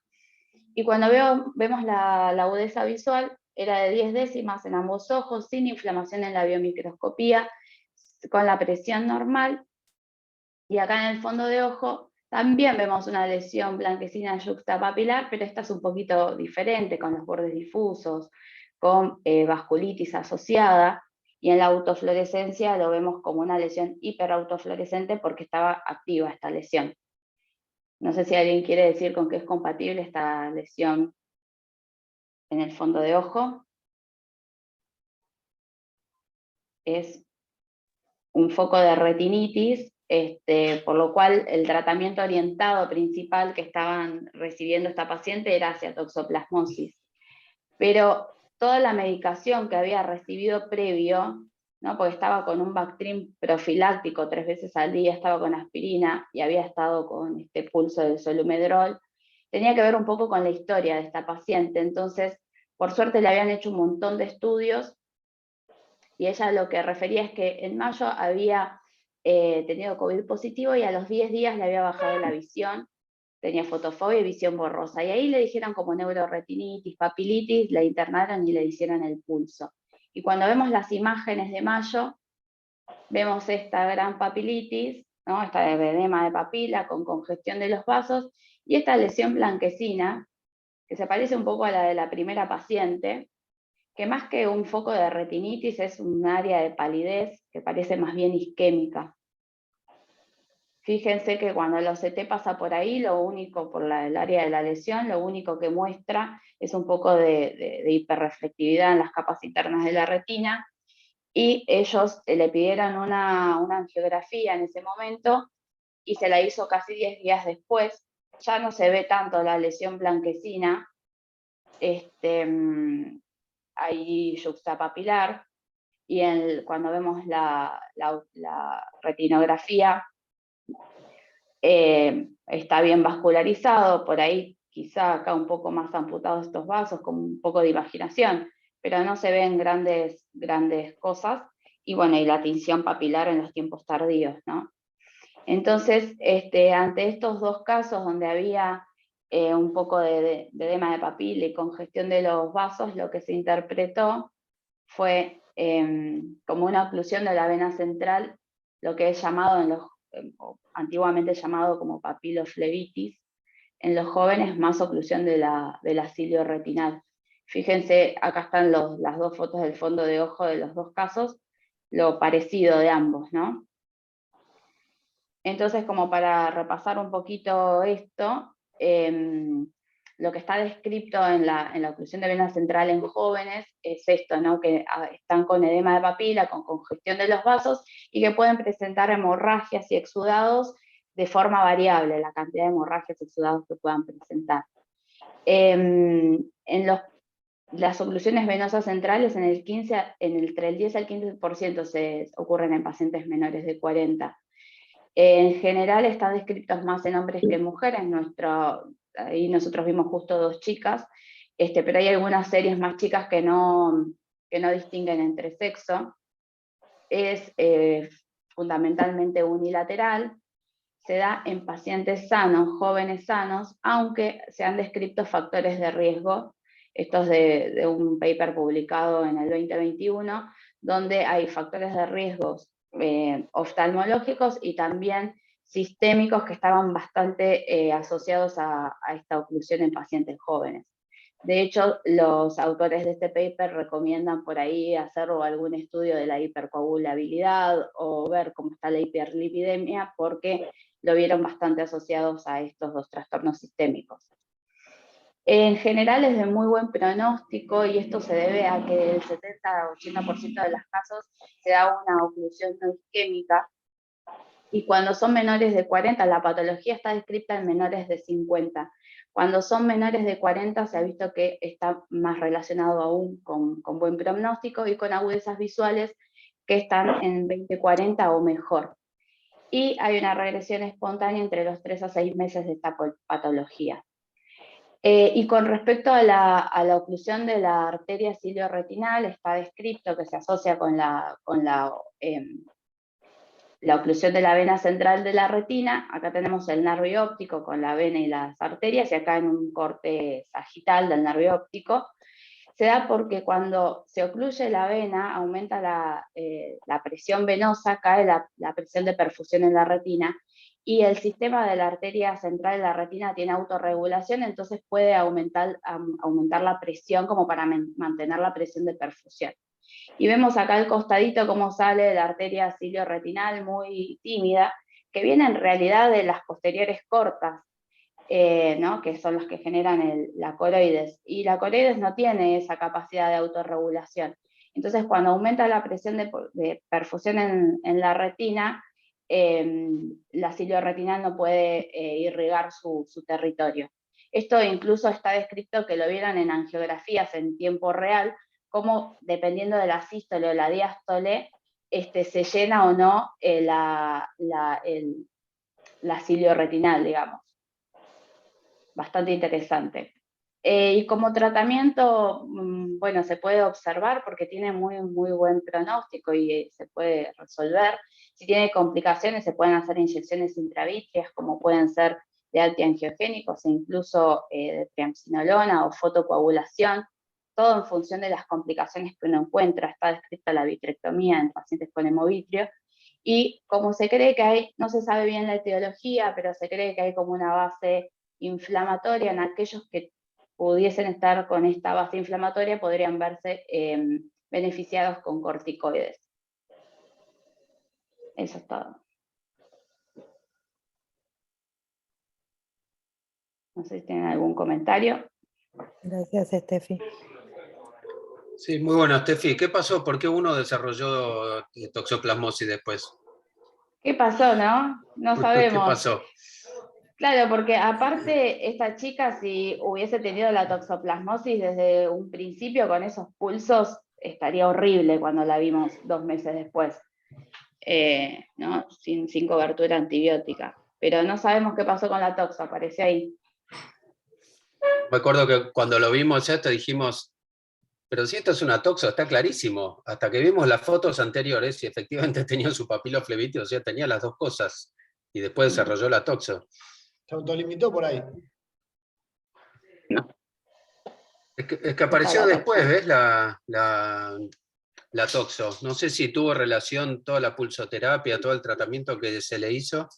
Speaker 10: Y cuando vemos la agudeza visual, era de 10 décimas en ambos ojos, sin inflamación en la biomicroscopía, con la presión normal. Y acá en el fondo de ojo también vemos una lesión blanquecina yuxtapapilar, pero esta es un poquito diferente, con los bordes difusos, con vasculitis asociada, y en la autofluorescencia lo vemos como una lesión hiperautofluorescente porque estaba activa esta lesión. No sé si alguien quiere decir con qué es compatible esta lesión en el fondo de ojo. Es un foco de retinitis, por lo cual el tratamiento orientado principal que estaban recibiendo esta paciente era hacia toxoplasmosis. Pero toda la medicación que había recibido previo, ¿no? Porque estaba con un Bactrim profiláctico 3 veces al día, estaba con aspirina y había estado con este pulso de solumedrol, tenía que ver un poco con la historia de esta paciente. Entonces, por suerte le habían hecho un montón de estudios, y ella lo que refería es que en mayo había tenido COVID positivo y a los 10 días le había bajado la visión, tenía fotofobia y visión borrosa. Y ahí le dijeron como neuroretinitis, papilitis, la internaron y le hicieron el pulso. Y cuando vemos las imágenes de mayo, vemos esta gran papilitis, ¿no? Esta edema de papila con congestión de los vasos, y esta lesión blanquecina, que se parece un poco a la de la primera paciente, que más que un foco de retinitis es un área de palidez que parece más bien isquémica. Fíjense que cuando el OCT pasa por ahí, lo único, por el área de la lesión, lo único que muestra es un poco de hiperreflectividad en las capas internas de la retina, y ellos le pidieron una angiografía en ese momento, y se la hizo casi 10 días después. Ya no se ve tanto la lesión blanquecina, ahí yuxtapapilar, y cuando vemos la retinografía, está bien vascularizado, por ahí quizá acá un poco más amputados estos vasos, con un poco de invaginación, pero no se ven grandes cosas, y bueno, y la tinción papilar en los tiempos tardíos, ¿no? Entonces, ante estos dos casos donde había un poco de edema de papila y congestión de los vasos, lo que se interpretó fue como una oclusión de la vena central, lo que es llamado antiguamente llamado como papiloflebitis, en los jóvenes más oclusión de la cilio retinal. Fíjense, acá están las dos fotos del fondo de ojo de los dos casos, lo parecido de ambos, ¿no? Entonces, como para repasar un poquito esto, lo que está descrito en la oclusión de vena central en jóvenes es esto, ¿no? Que están con edema de papila, con congestión de los vasos, y que pueden presentar hemorragias y exudados de forma variable, la cantidad de hemorragias y exudados que puedan presentar. Las oclusiones venosas centrales entre el 10 al 15% ocurren en pacientes menores de 40. En general están descritos más en hombres que en mujeres. Ahí nosotros vimos justo 2 chicas, pero hay algunas series más chicas que no distinguen entre sexo. Es fundamentalmente unilateral, se da en pacientes sanos, jóvenes sanos, aunque se han descrito factores de riesgo. Esto es de un paper publicado en el 2021, donde hay factores de riesgos oftalmológicos, y también sistémicos que estaban bastante asociados a esta oclusión en pacientes jóvenes. De hecho, los autores de este paper recomiendan por ahí hacer algún estudio de la hipercoagulabilidad o ver cómo está la hiperlipidemia, porque lo vieron bastante asociados a estos dos trastornos sistémicos. En general es de muy buen pronóstico, y esto se debe a que el 70-80% de los casos se da una oclusión no isquémica, y cuando son menores de 40, la patología está descrita en menores de 50. Cuando son menores de 40 se ha visto que está más relacionado aún con buen pronóstico y con agudezas visuales que están en 20-40 o mejor. Y hay una regresión espontánea entre los 3 a 6 meses de esta patología. Y con respecto a la oclusión de la arteria cilio-retinal, está descrito que se asocia con la oclusión de la vena central de la retina. Acá tenemos el nervio óptico con la vena y las arterias, y acá en un corte sagital del nervio óptico. Se da porque cuando se ocluye la vena, aumenta la presión venosa, cae la presión de perfusión en la retina, y el sistema de la arteria central de la retina tiene autorregulación, entonces puede aumentar la presión como para mantener la presión de perfusión. Y vemos acá al costadito cómo sale la arteria cilio-retinal muy tímida, que viene en realidad de las posteriores cortas, ¿no? Que son las que generan la coroides. Y la coroides no tiene esa capacidad de autorregulación. Entonces, cuando aumenta la presión de perfusión en la retina, la cilio-retinal no puede irrigar su territorio. Esto incluso está descrito que lo vieron en angiografías en tiempo real, como dependiendo de la sístole o la diástole, se llena o no la cilio-retinal, digamos. Bastante interesante. Y como tratamiento, bueno, se puede observar porque tiene muy buen pronóstico y se puede resolver. Si tiene complicaciones, se pueden hacer inyecciones intravítreas, como pueden ser de antiangiogénicos e incluso de triamcinolona o fotocoagulación, todo en función de las complicaciones que uno encuentra. Está descrita la vitrectomía en pacientes con hemovitrio, y como se cree que hay, no se sabe bien la etiología, pero se cree que hay como una base inflamatoria, en aquellos que pudiesen estar con esta base inflamatoria podrían verse beneficiados con corticoides. Eso es todo. No sé si tienen algún comentario.
Speaker 6: Gracias, Estefi.
Speaker 1: Sí, muy bueno, Estefi. ¿Qué pasó? ¿Por qué uno desarrolló toxoplasmosis después?
Speaker 10: ¿Qué pasó, no? No sabemos.
Speaker 1: ¿Qué pasó?
Speaker 10: Claro, porque aparte esta chica, si hubiese tenido la toxoplasmosis desde un principio con esos pulsos, estaría horrible cuando la vimos 2 meses después, ¿no? Sin cobertura antibiótica. Pero no sabemos qué pasó con la toxo, apareció ahí.
Speaker 1: Me acuerdo que cuando lo vimos esto dijimos, pero si esto es una toxo, está clarísimo. Hasta que vimos las fotos anteriores y efectivamente tenía su papiloflebitis, o sea, tenía las dos cosas. Y después desarrolló la toxo.
Speaker 11: Se autolimitó por ahí.
Speaker 10: No.
Speaker 1: Es que apareció después, ¿ves? La toxo. No sé si tuvo relación toda la pulsoterapia, todo el tratamiento que se le hizo,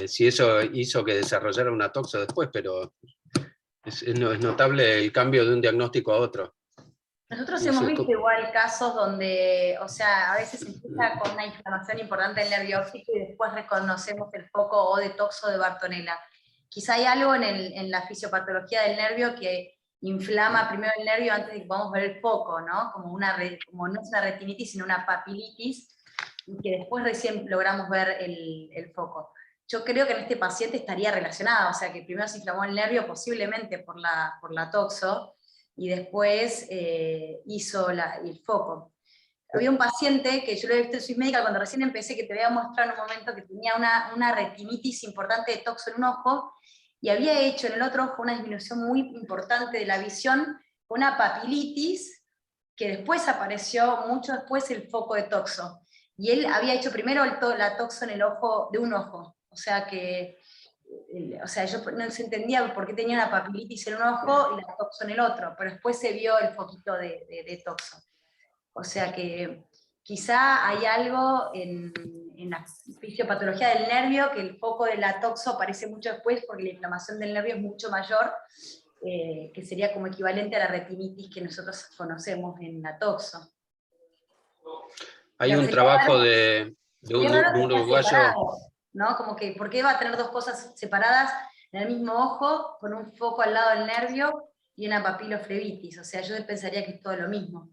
Speaker 1: si eso hizo que desarrollara una toxo después, pero es notable el cambio de un diagnóstico a otro.
Speaker 7: Nosotros hemos visto igual casos donde, o sea, a veces empieza con una inflamación importante del nervio óptico y después reconocemos el foco o de toxo de Bartonella. Quizá hay algo en la fisiopatología del nervio que inflama primero el nervio antes de que podamos ver el foco, ¿no? Como no es una retinitis, sino una papilitis, y que después recién logramos ver el foco. Yo creo que en este paciente estaría relacionado, o sea, que primero se inflamó el nervio posiblemente por la toxo, y después hizo el foco. Había un paciente que yo lo he visto en Swiss Medical cuando recién empecé, que te voy a mostrar en un momento, que tenía una retinitis importante de toxo en un ojo, y había hecho en el otro ojo una disminución muy importante de la visión, una papilitis, que después apareció mucho después el foco de toxo. Y él había hecho primero la toxo en el ojo de un ojo, o sea que... O sea, yo no se entendía por qué tenía una papilitis en un ojo y la toxo en el otro, pero después se vio el foquito de toxo. O sea que quizá hay algo en la fisiopatología del nervio, que el foco de la toxo aparece mucho después porque la inflamación del nervio es mucho mayor, que sería como equivalente a la retinitis que nosotros conocemos en la toxo.
Speaker 1: Hay un trabajo de un uruguayo.
Speaker 7: Separado, ¿no? Como que, ¿por qué va a tener dos cosas separadas en el mismo ojo, con un foco al lado del nervio y una papiloflebitis? O sea, yo pensaría que es todo lo mismo.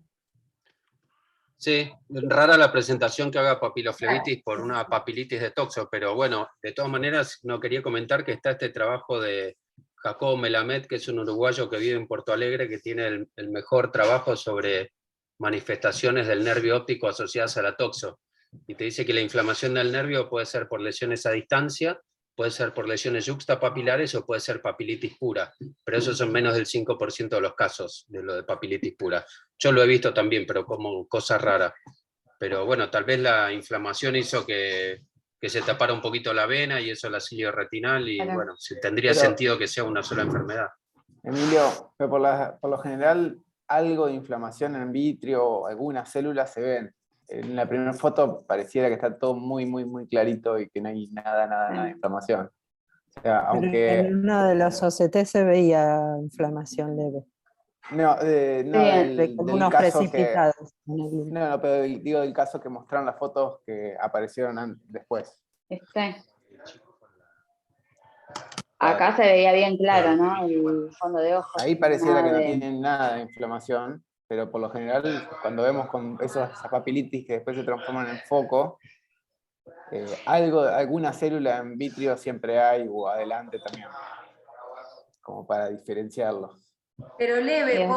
Speaker 1: Sí, rara la presentación que haga papiloflebitis por una papilitis de toxo, pero bueno, de todas maneras no quería comentar que está este trabajo de Jacobo Melamed, que es un uruguayo que vive en Porto Alegre, que tiene el mejor trabajo sobre manifestaciones del nervio óptico asociadas a la toxo. Y te dice que la inflamación del nervio puede ser por lesiones a distancia, puede ser por lesiones yuxtapapilares o puede ser papilitis pura, pero esos son menos del 5% de los casos de lo de papilitis pura. Yo lo he visto también, pero como cosa rara. Pero bueno, tal vez la inflamación hizo que se tapara un poquito la vena y eso la cilio retinal y bueno, tendría sentido que sea una sola enfermedad.
Speaker 12: Emilio, pero por lo general algo de inflamación en vitrio, algunas células se ven. En la primera foto pareciera que está todo muy, muy, muy clarito y que no hay nada de inflamación. O sea, aunque...
Speaker 6: En uno de los OCT se veía inflamación leve.
Speaker 12: No, del
Speaker 6: unos
Speaker 12: caso
Speaker 6: precipitados.
Speaker 12: No, pero digo del caso que mostraron las fotos que aparecieron después.
Speaker 10: Acá se veía bien claro, ¿no? El fondo de ojo.
Speaker 12: Ahí pareciera que no tienen nada de inflamación, pero por lo general, cuando vemos con esas papilitis que después se transforman en foco, alguna célula en vitrio siempre hay, o adelante también, como para diferenciarlos.
Speaker 7: Pero leve,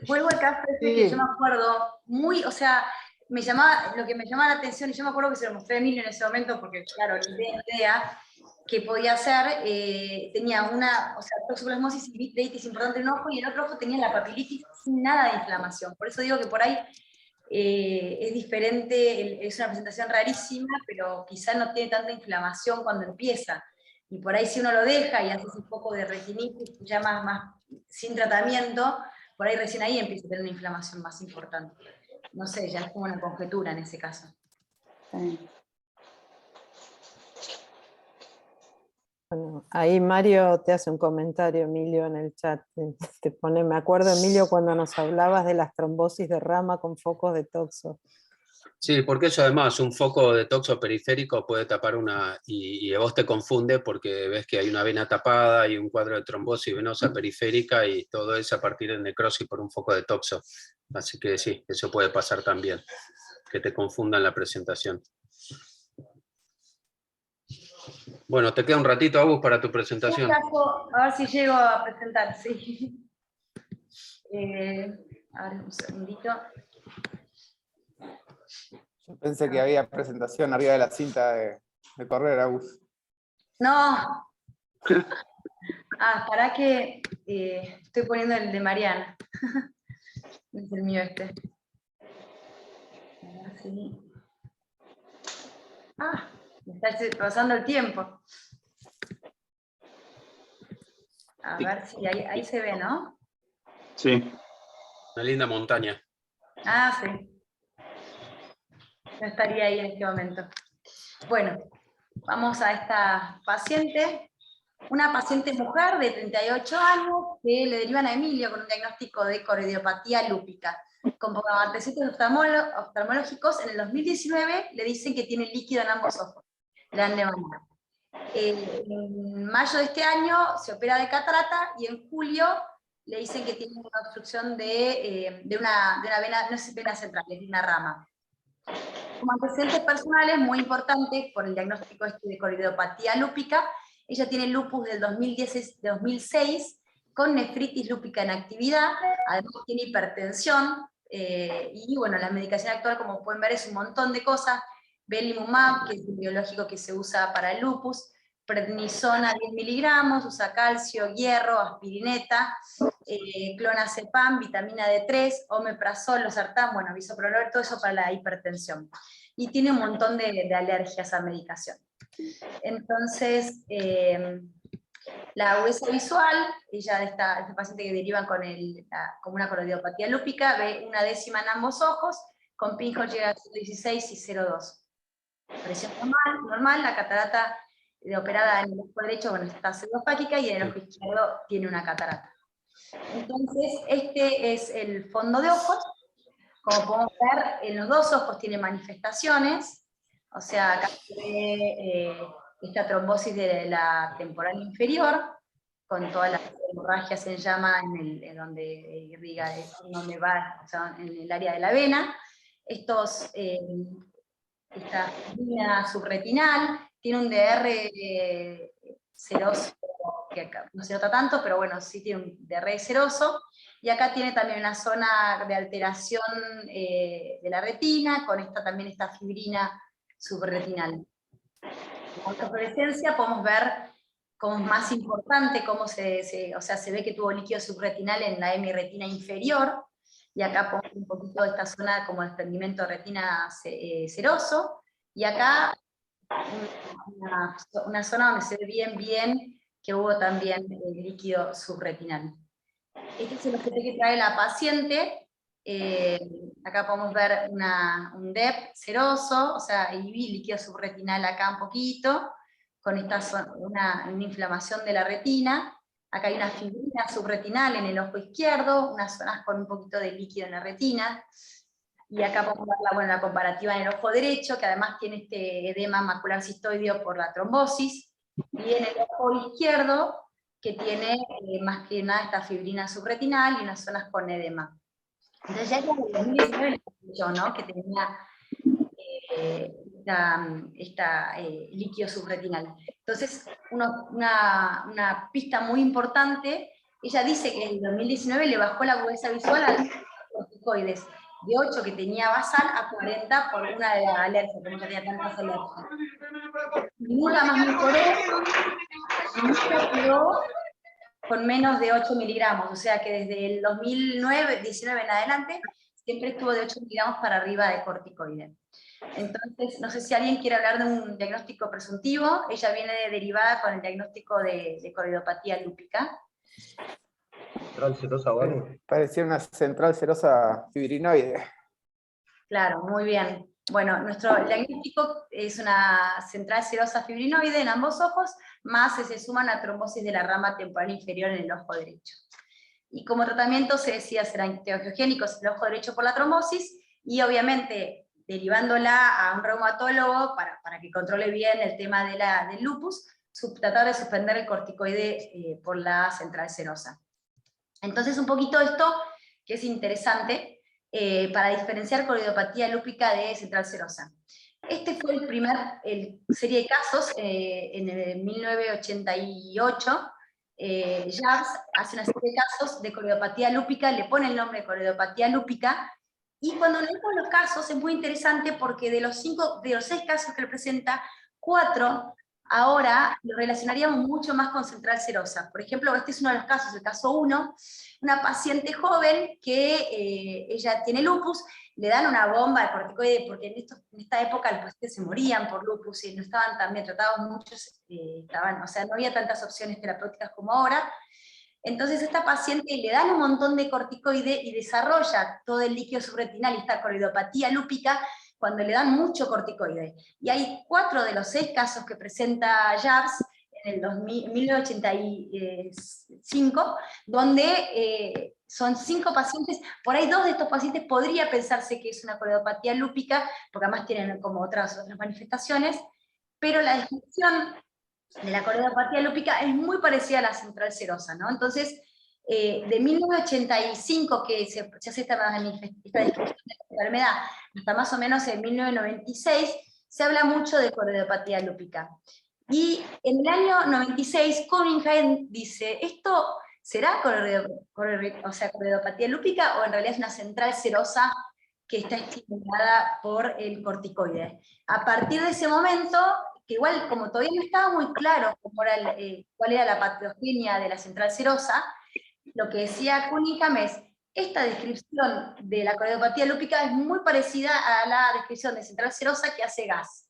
Speaker 7: vuelvo al caso que yo me acuerdo, o sea, lo que me llamaba la atención, y yo me acuerdo que se lo mostré a Emilio en ese momento, porque claro, ni idea que podía hacer, tenía una, o sea, toxoplasmosis y vitreitis importante en un ojo, y en otro ojo tenía la papilitis sin nada de inflamación. Por eso digo que por ahí es diferente, es una presentación rarísima, pero quizá no tiene tanta inflamación cuando empieza. Y por ahí si uno lo deja y hace un poco de retinitis, ya más sin tratamiento, por ahí recién ahí empieza a tener una inflamación más importante. No sé, ya es como una conjetura en ese caso.
Speaker 6: Bueno, ahí Mario te hace un comentario, Emilio, en el chat. Te pone, me acuerdo, Emilio, cuando nos hablabas de las trombosis de rama con focos de toxo.
Speaker 1: Sí, porque eso además, un foco de toxo periférico puede tapar y a vos te confunde porque ves que hay una vena tapada y un cuadro de trombosis venosa periférica y todo eso a partir de necrosis por un foco de toxo. Así que sí, eso puede pasar también, que te confundan la presentación. Bueno, te queda un ratito, Agus, para tu presentación.
Speaker 7: A ver si llego a presentar, sí. A ver, un segundito.
Speaker 12: Yo pensé que había presentación arriba de la cinta de correr, Agus.
Speaker 7: No. Para que estoy poniendo el de Mariana. Es el mío este. A ver si... me está pasando el tiempo. A ver si ahí se ve, ¿no?
Speaker 1: Sí. Una linda montaña.
Speaker 7: Sí. No estaría ahí en este momento. Bueno, vamos a esta paciente. Una paciente mujer de 38 años que le derivan a Emilio con un diagnóstico de coroidiopatía lúpica. Con antecedentes oftalmológicos, en el 2019 le dicen que tiene líquido en ambos ojos. Le han levantado. En mayo de este año se opera de catarata y en julio le dicen que tiene una obstrucción de una vena, no es vena central, es de una rama. Como antecedentes personales, muy importantes por el diagnóstico de coroidiopatía lúpica, ella tiene lupus del 2006 con nefritis lúpica en actividad, además tiene hipertensión, y bueno, la medicación actual, como pueden ver, es un montón de cosas. Belimumab, que es un biológico que se usa para el lupus, prednisona 10 miligramos, usa calcio, hierro, aspirineta, clonazepam, vitamina D3, omeprazol, losartán, bueno, bisoprolol, todo eso para la hipertensión. Y tiene un montón de alergias a medicación. Entonces, la agudeza visual, ella de esta paciente que derivan con una coroidiopatía lúpica, ve una décima en ambos ojos, con pinhole llega a 16 y 0,2. Presión normal, la catarata operada en el ojo derecho con esta pseudopáquica y en el ojo izquierdo tiene una catarata. Entonces, este es el fondo de ojos. Como podemos ver, en los dos ojos tiene manifestaciones, o sea, acá se ve esta trombosis de la temporal inferior, con todas las hemorragias en llama en donde irriga, donde va, o sea, en el área de la vena. Esta fibrina subretinal tiene un DR seroso, que acá no se nota tanto, pero bueno, sí tiene un DR seroso, y acá tiene también una zona de alteración de la retina, con también esta fibrina subretinal. En la fluorescencia podemos ver cómo es más importante, cómo o sea, se ve que tuvo líquido subretinal en la hemiretina inferior, y acá ponemos un poquito esta zona como desprendimiento de retina seroso, y acá una zona donde se ve bien que hubo también líquido subretinal. Este es el objeto que trae la paciente. Acá podemos ver un DEP seroso, o sea, y líquido subretinal acá un poquito, con una inflamación de la retina. Acá hay una fibrina subretinal en el ojo izquierdo, unas zonas con un poquito de líquido en la retina. Y acá podemos ver la comparativa en el ojo derecho, que además tiene este edema macular cistoideo por la trombosis. Y en el ojo izquierdo, que tiene más que nada esta fibrina subretinal y unas zonas con edema. Entonces ya en el 2019 yo, ¿no?, que tenía líquido subretinal. Entonces, una pista muy importante, ella dice que en el 2019 le bajó la agudeza visual a los corticoides, de 8 que tenía basal a 40 por una de las alergias, porque no tenía tantas alergias. Nunca más mejoró, nunca quedó con menos de 8 miligramos, o sea que desde el 2019 en adelante, siempre estuvo de 8 miligramos para arriba de corticoide. Entonces, no sé si alguien quiere hablar de un diagnóstico presuntivo. Ella viene derivada con el diagnóstico de coridopatía lúpica.
Speaker 4: Central serosa, ¿vale?
Speaker 12: Parecía una central serosa fibrinoide.
Speaker 7: Claro, muy bien. Bueno, nuestro diagnóstico es una central serosa fibrinoide en ambos ojos, más se suma una trombosis de la rama temporal inferior en el ojo derecho. Y como tratamiento se decía ser antiangiogénicos en el ojo derecho por la trombosis, y obviamente derivándola a un reumatólogo para que controle bien el tema del lupus, tratar de suspender el corticoide por la central serosa. Entonces un poquito esto que es interesante para diferenciar coridopatía lúpica de central serosa. Este fue el primer serie de casos en el 1988. Jabs hace una serie de casos de coridopatía lúpica, le pone el nombre de coridopatía lúpica, y cuando leemos los casos es muy interesante porque de los 6 casos que le presenta, 4 ahora lo relacionaríamos mucho más con central serosa. Por ejemplo, este es uno de los casos, el caso 1, una paciente joven que ella tiene lupus, le dan una bomba de corticoide, porque en esta época los pacientes se morían por lupus y no estaban tan bien tratados, muchos o sea, no había tantas opciones terapéuticas como ahora. Entonces a esta paciente le dan un montón de corticoide y desarrolla todo el líquido subretinal y esta coridopatía lúpica cuando le dan mucho corticoide. Y hay 4 de los 6 casos que presenta Jabs en el 1985, donde son 5 pacientes, por ahí 2 de estos pacientes podría pensarse que es una coridopatía lúpica, porque además tienen como otras manifestaciones, pero la descripción de la coridopatía lúpica es muy parecida a la central serosa, ¿no? Entonces, de 1985 que se hace esta descripción de la enfermedad, hasta más o menos en 1996, se habla mucho de coridopatía lúpica. Y en el año 96, Cunningham dice, ¿esto será coridopatía lúpica o en realidad es una central serosa que está estimulada por el corticoide? A partir de ese momento, que igual como todavía no estaba muy claro cuál era la patogenia de la central serosa, lo que decía Cunningham es, esta descripción de la coridopatía lúpica es muy parecida a la descripción de central serosa que hace Gas.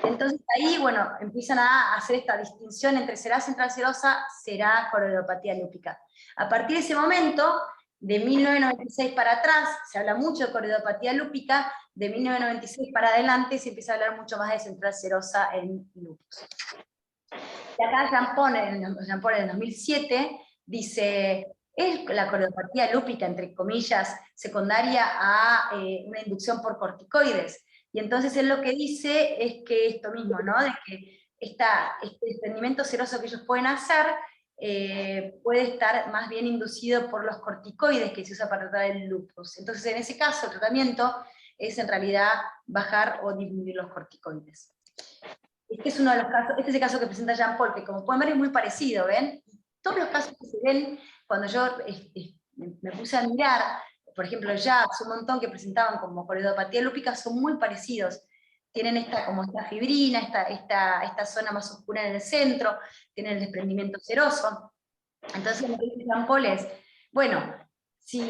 Speaker 7: Entonces ahí, bueno, empiezan a hacer esta distinción entre será central serosa, será coridopatía lúpica. A partir de ese momento, De 1996 para atrás, se habla mucho de choroidopatía lúpica, de 1996 para adelante se empieza a hablar mucho más de central serosa en lupus. Y acá Jean Paul en 2007 dice, ¿es la choroidopatía lúpica, entre comillas, secundaria a una inducción por corticoides? Y entonces él lo que dice es que esto mismo, ¿no? De que este desprendimiento seroso que ellos pueden hacer puede estar más bien inducido por los corticoides que se usa para tratar el lupus. Entonces en ese caso el tratamiento es en realidad bajar o disminuir los corticoides. Este es uno de los casos, este es el caso que presenta Jean Paul, que como pueden ver es muy parecido, ¿ven? Todos los casos que se ven, cuando yo me puse a mirar, por ejemplo, JAKs, un montón que presentaban como choroidopatía lúpica, son muy parecidos. Tienen como esta fibrina, esta zona más oscura en el centro, tienen el desprendimiento seroso. Entonces lo que dice Jean Paul es, bueno, si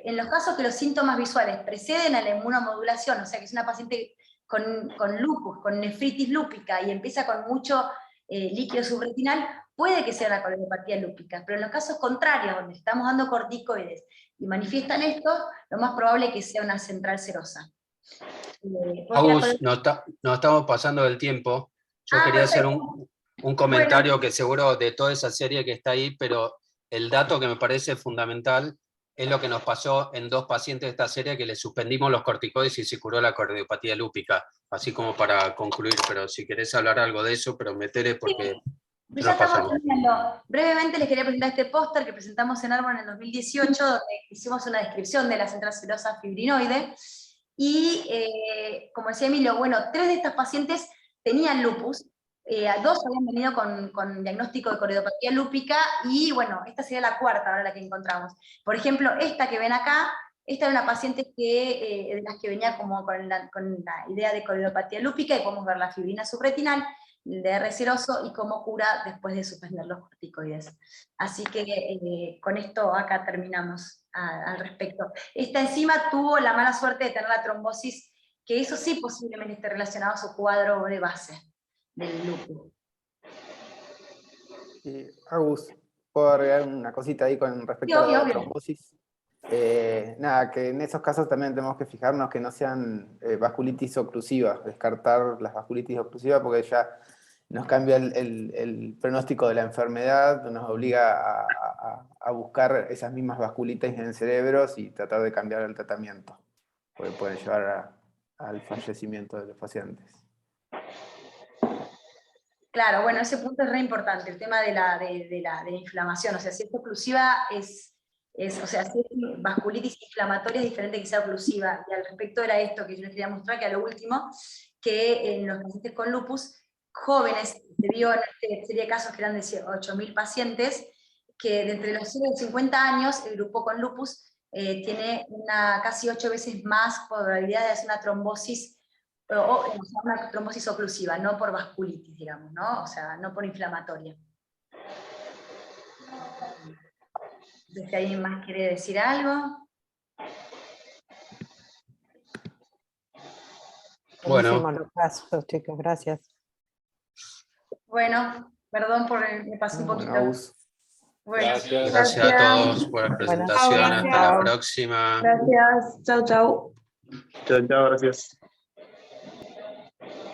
Speaker 7: en los casos que los síntomas visuales preceden a la inmunomodulación, o sea que es una paciente con lupus, con nefritis lúpica, y empieza con mucho líquido subretinal, puede que sea la choroidopatía lúpica, pero en los casos contrarios, donde estamos dando corticoides y manifiestan esto, lo más probable es que sea una central serosa.
Speaker 1: Agus, nos estamos pasando del tiempo. Yo quería hacer un comentario que seguro de toda esa serie que está ahí, pero el dato que me parece fundamental es lo que nos pasó en 2 pacientes de esta serie, que le suspendimos los corticoides y se curó la choroidopatía lúpica, así como para concluir, pero si querés hablar algo de eso, pero metele porque
Speaker 7: sí, ya estamos terminando. Brevemente les quería presentar este póster que presentamos en Árbol en el 2018, donde hicimos una descripción de la central serosa fibrinoide, y como decía Emilio, bueno, 3 de estas pacientes tenían lupus, 2 habían venido con diagnóstico de choroidopatía lúpica, y bueno, esta sería la 4ª ahora la que encontramos. Por ejemplo, esta que ven acá, esta era una paciente de las que venía como con la idea de choroidopatía lúpica, y podemos ver la fibrina subretinal, el DR seroso, y cómo cura después de suspender los corticoides. Así que con esto acá terminamos al respecto. Esta enzima tuvo la mala suerte de tener la trombosis, que eso sí posiblemente esté relacionado a su cuadro de base del lupus.
Speaker 12: Agus, ¿puedo agregar una cosita ahí con respecto a la trombosis? Nada, que en esos casos también tenemos que fijarnos que no sean vasculitis oclusivas, descartar las vasculitis oclusivas, porque ya nos cambia el pronóstico de la enfermedad, nos obliga a buscar esas mismas vasculitis en cerebros y tratar de cambiar el tratamiento, porque pueden llevar al fallecimiento de los pacientes.
Speaker 7: Claro, bueno, ese punto es re importante, el tema de la inflamación. O sea, si es oclusiva o sea, si es vasculitis inflamatoria es diferente que sea oclusiva. Y al respecto era esto que yo les quería mostrar, que a lo último, que en los pacientes con lupus jóvenes, se vio en esta serie de casos que eran de 8.000 pacientes, que de entre los 0 y 50 años, el grupo con lupus tiene casi 8 veces más probabilidad de hacer una trombosis, una trombosis oclusiva, no por vasculitis, digamos, ¿no? O sea, no por inflamatoria. No sé si alguien más quiere decir algo.
Speaker 6: Bueno. Los casos, chicos, gracias.
Speaker 7: Bueno, perdón por me pasé un poquito.
Speaker 5: Bueno,
Speaker 1: gracias a todos por la presentación. Hasta la próxima.
Speaker 7: Gracias. Chau, chau.
Speaker 5: Chao, gracias.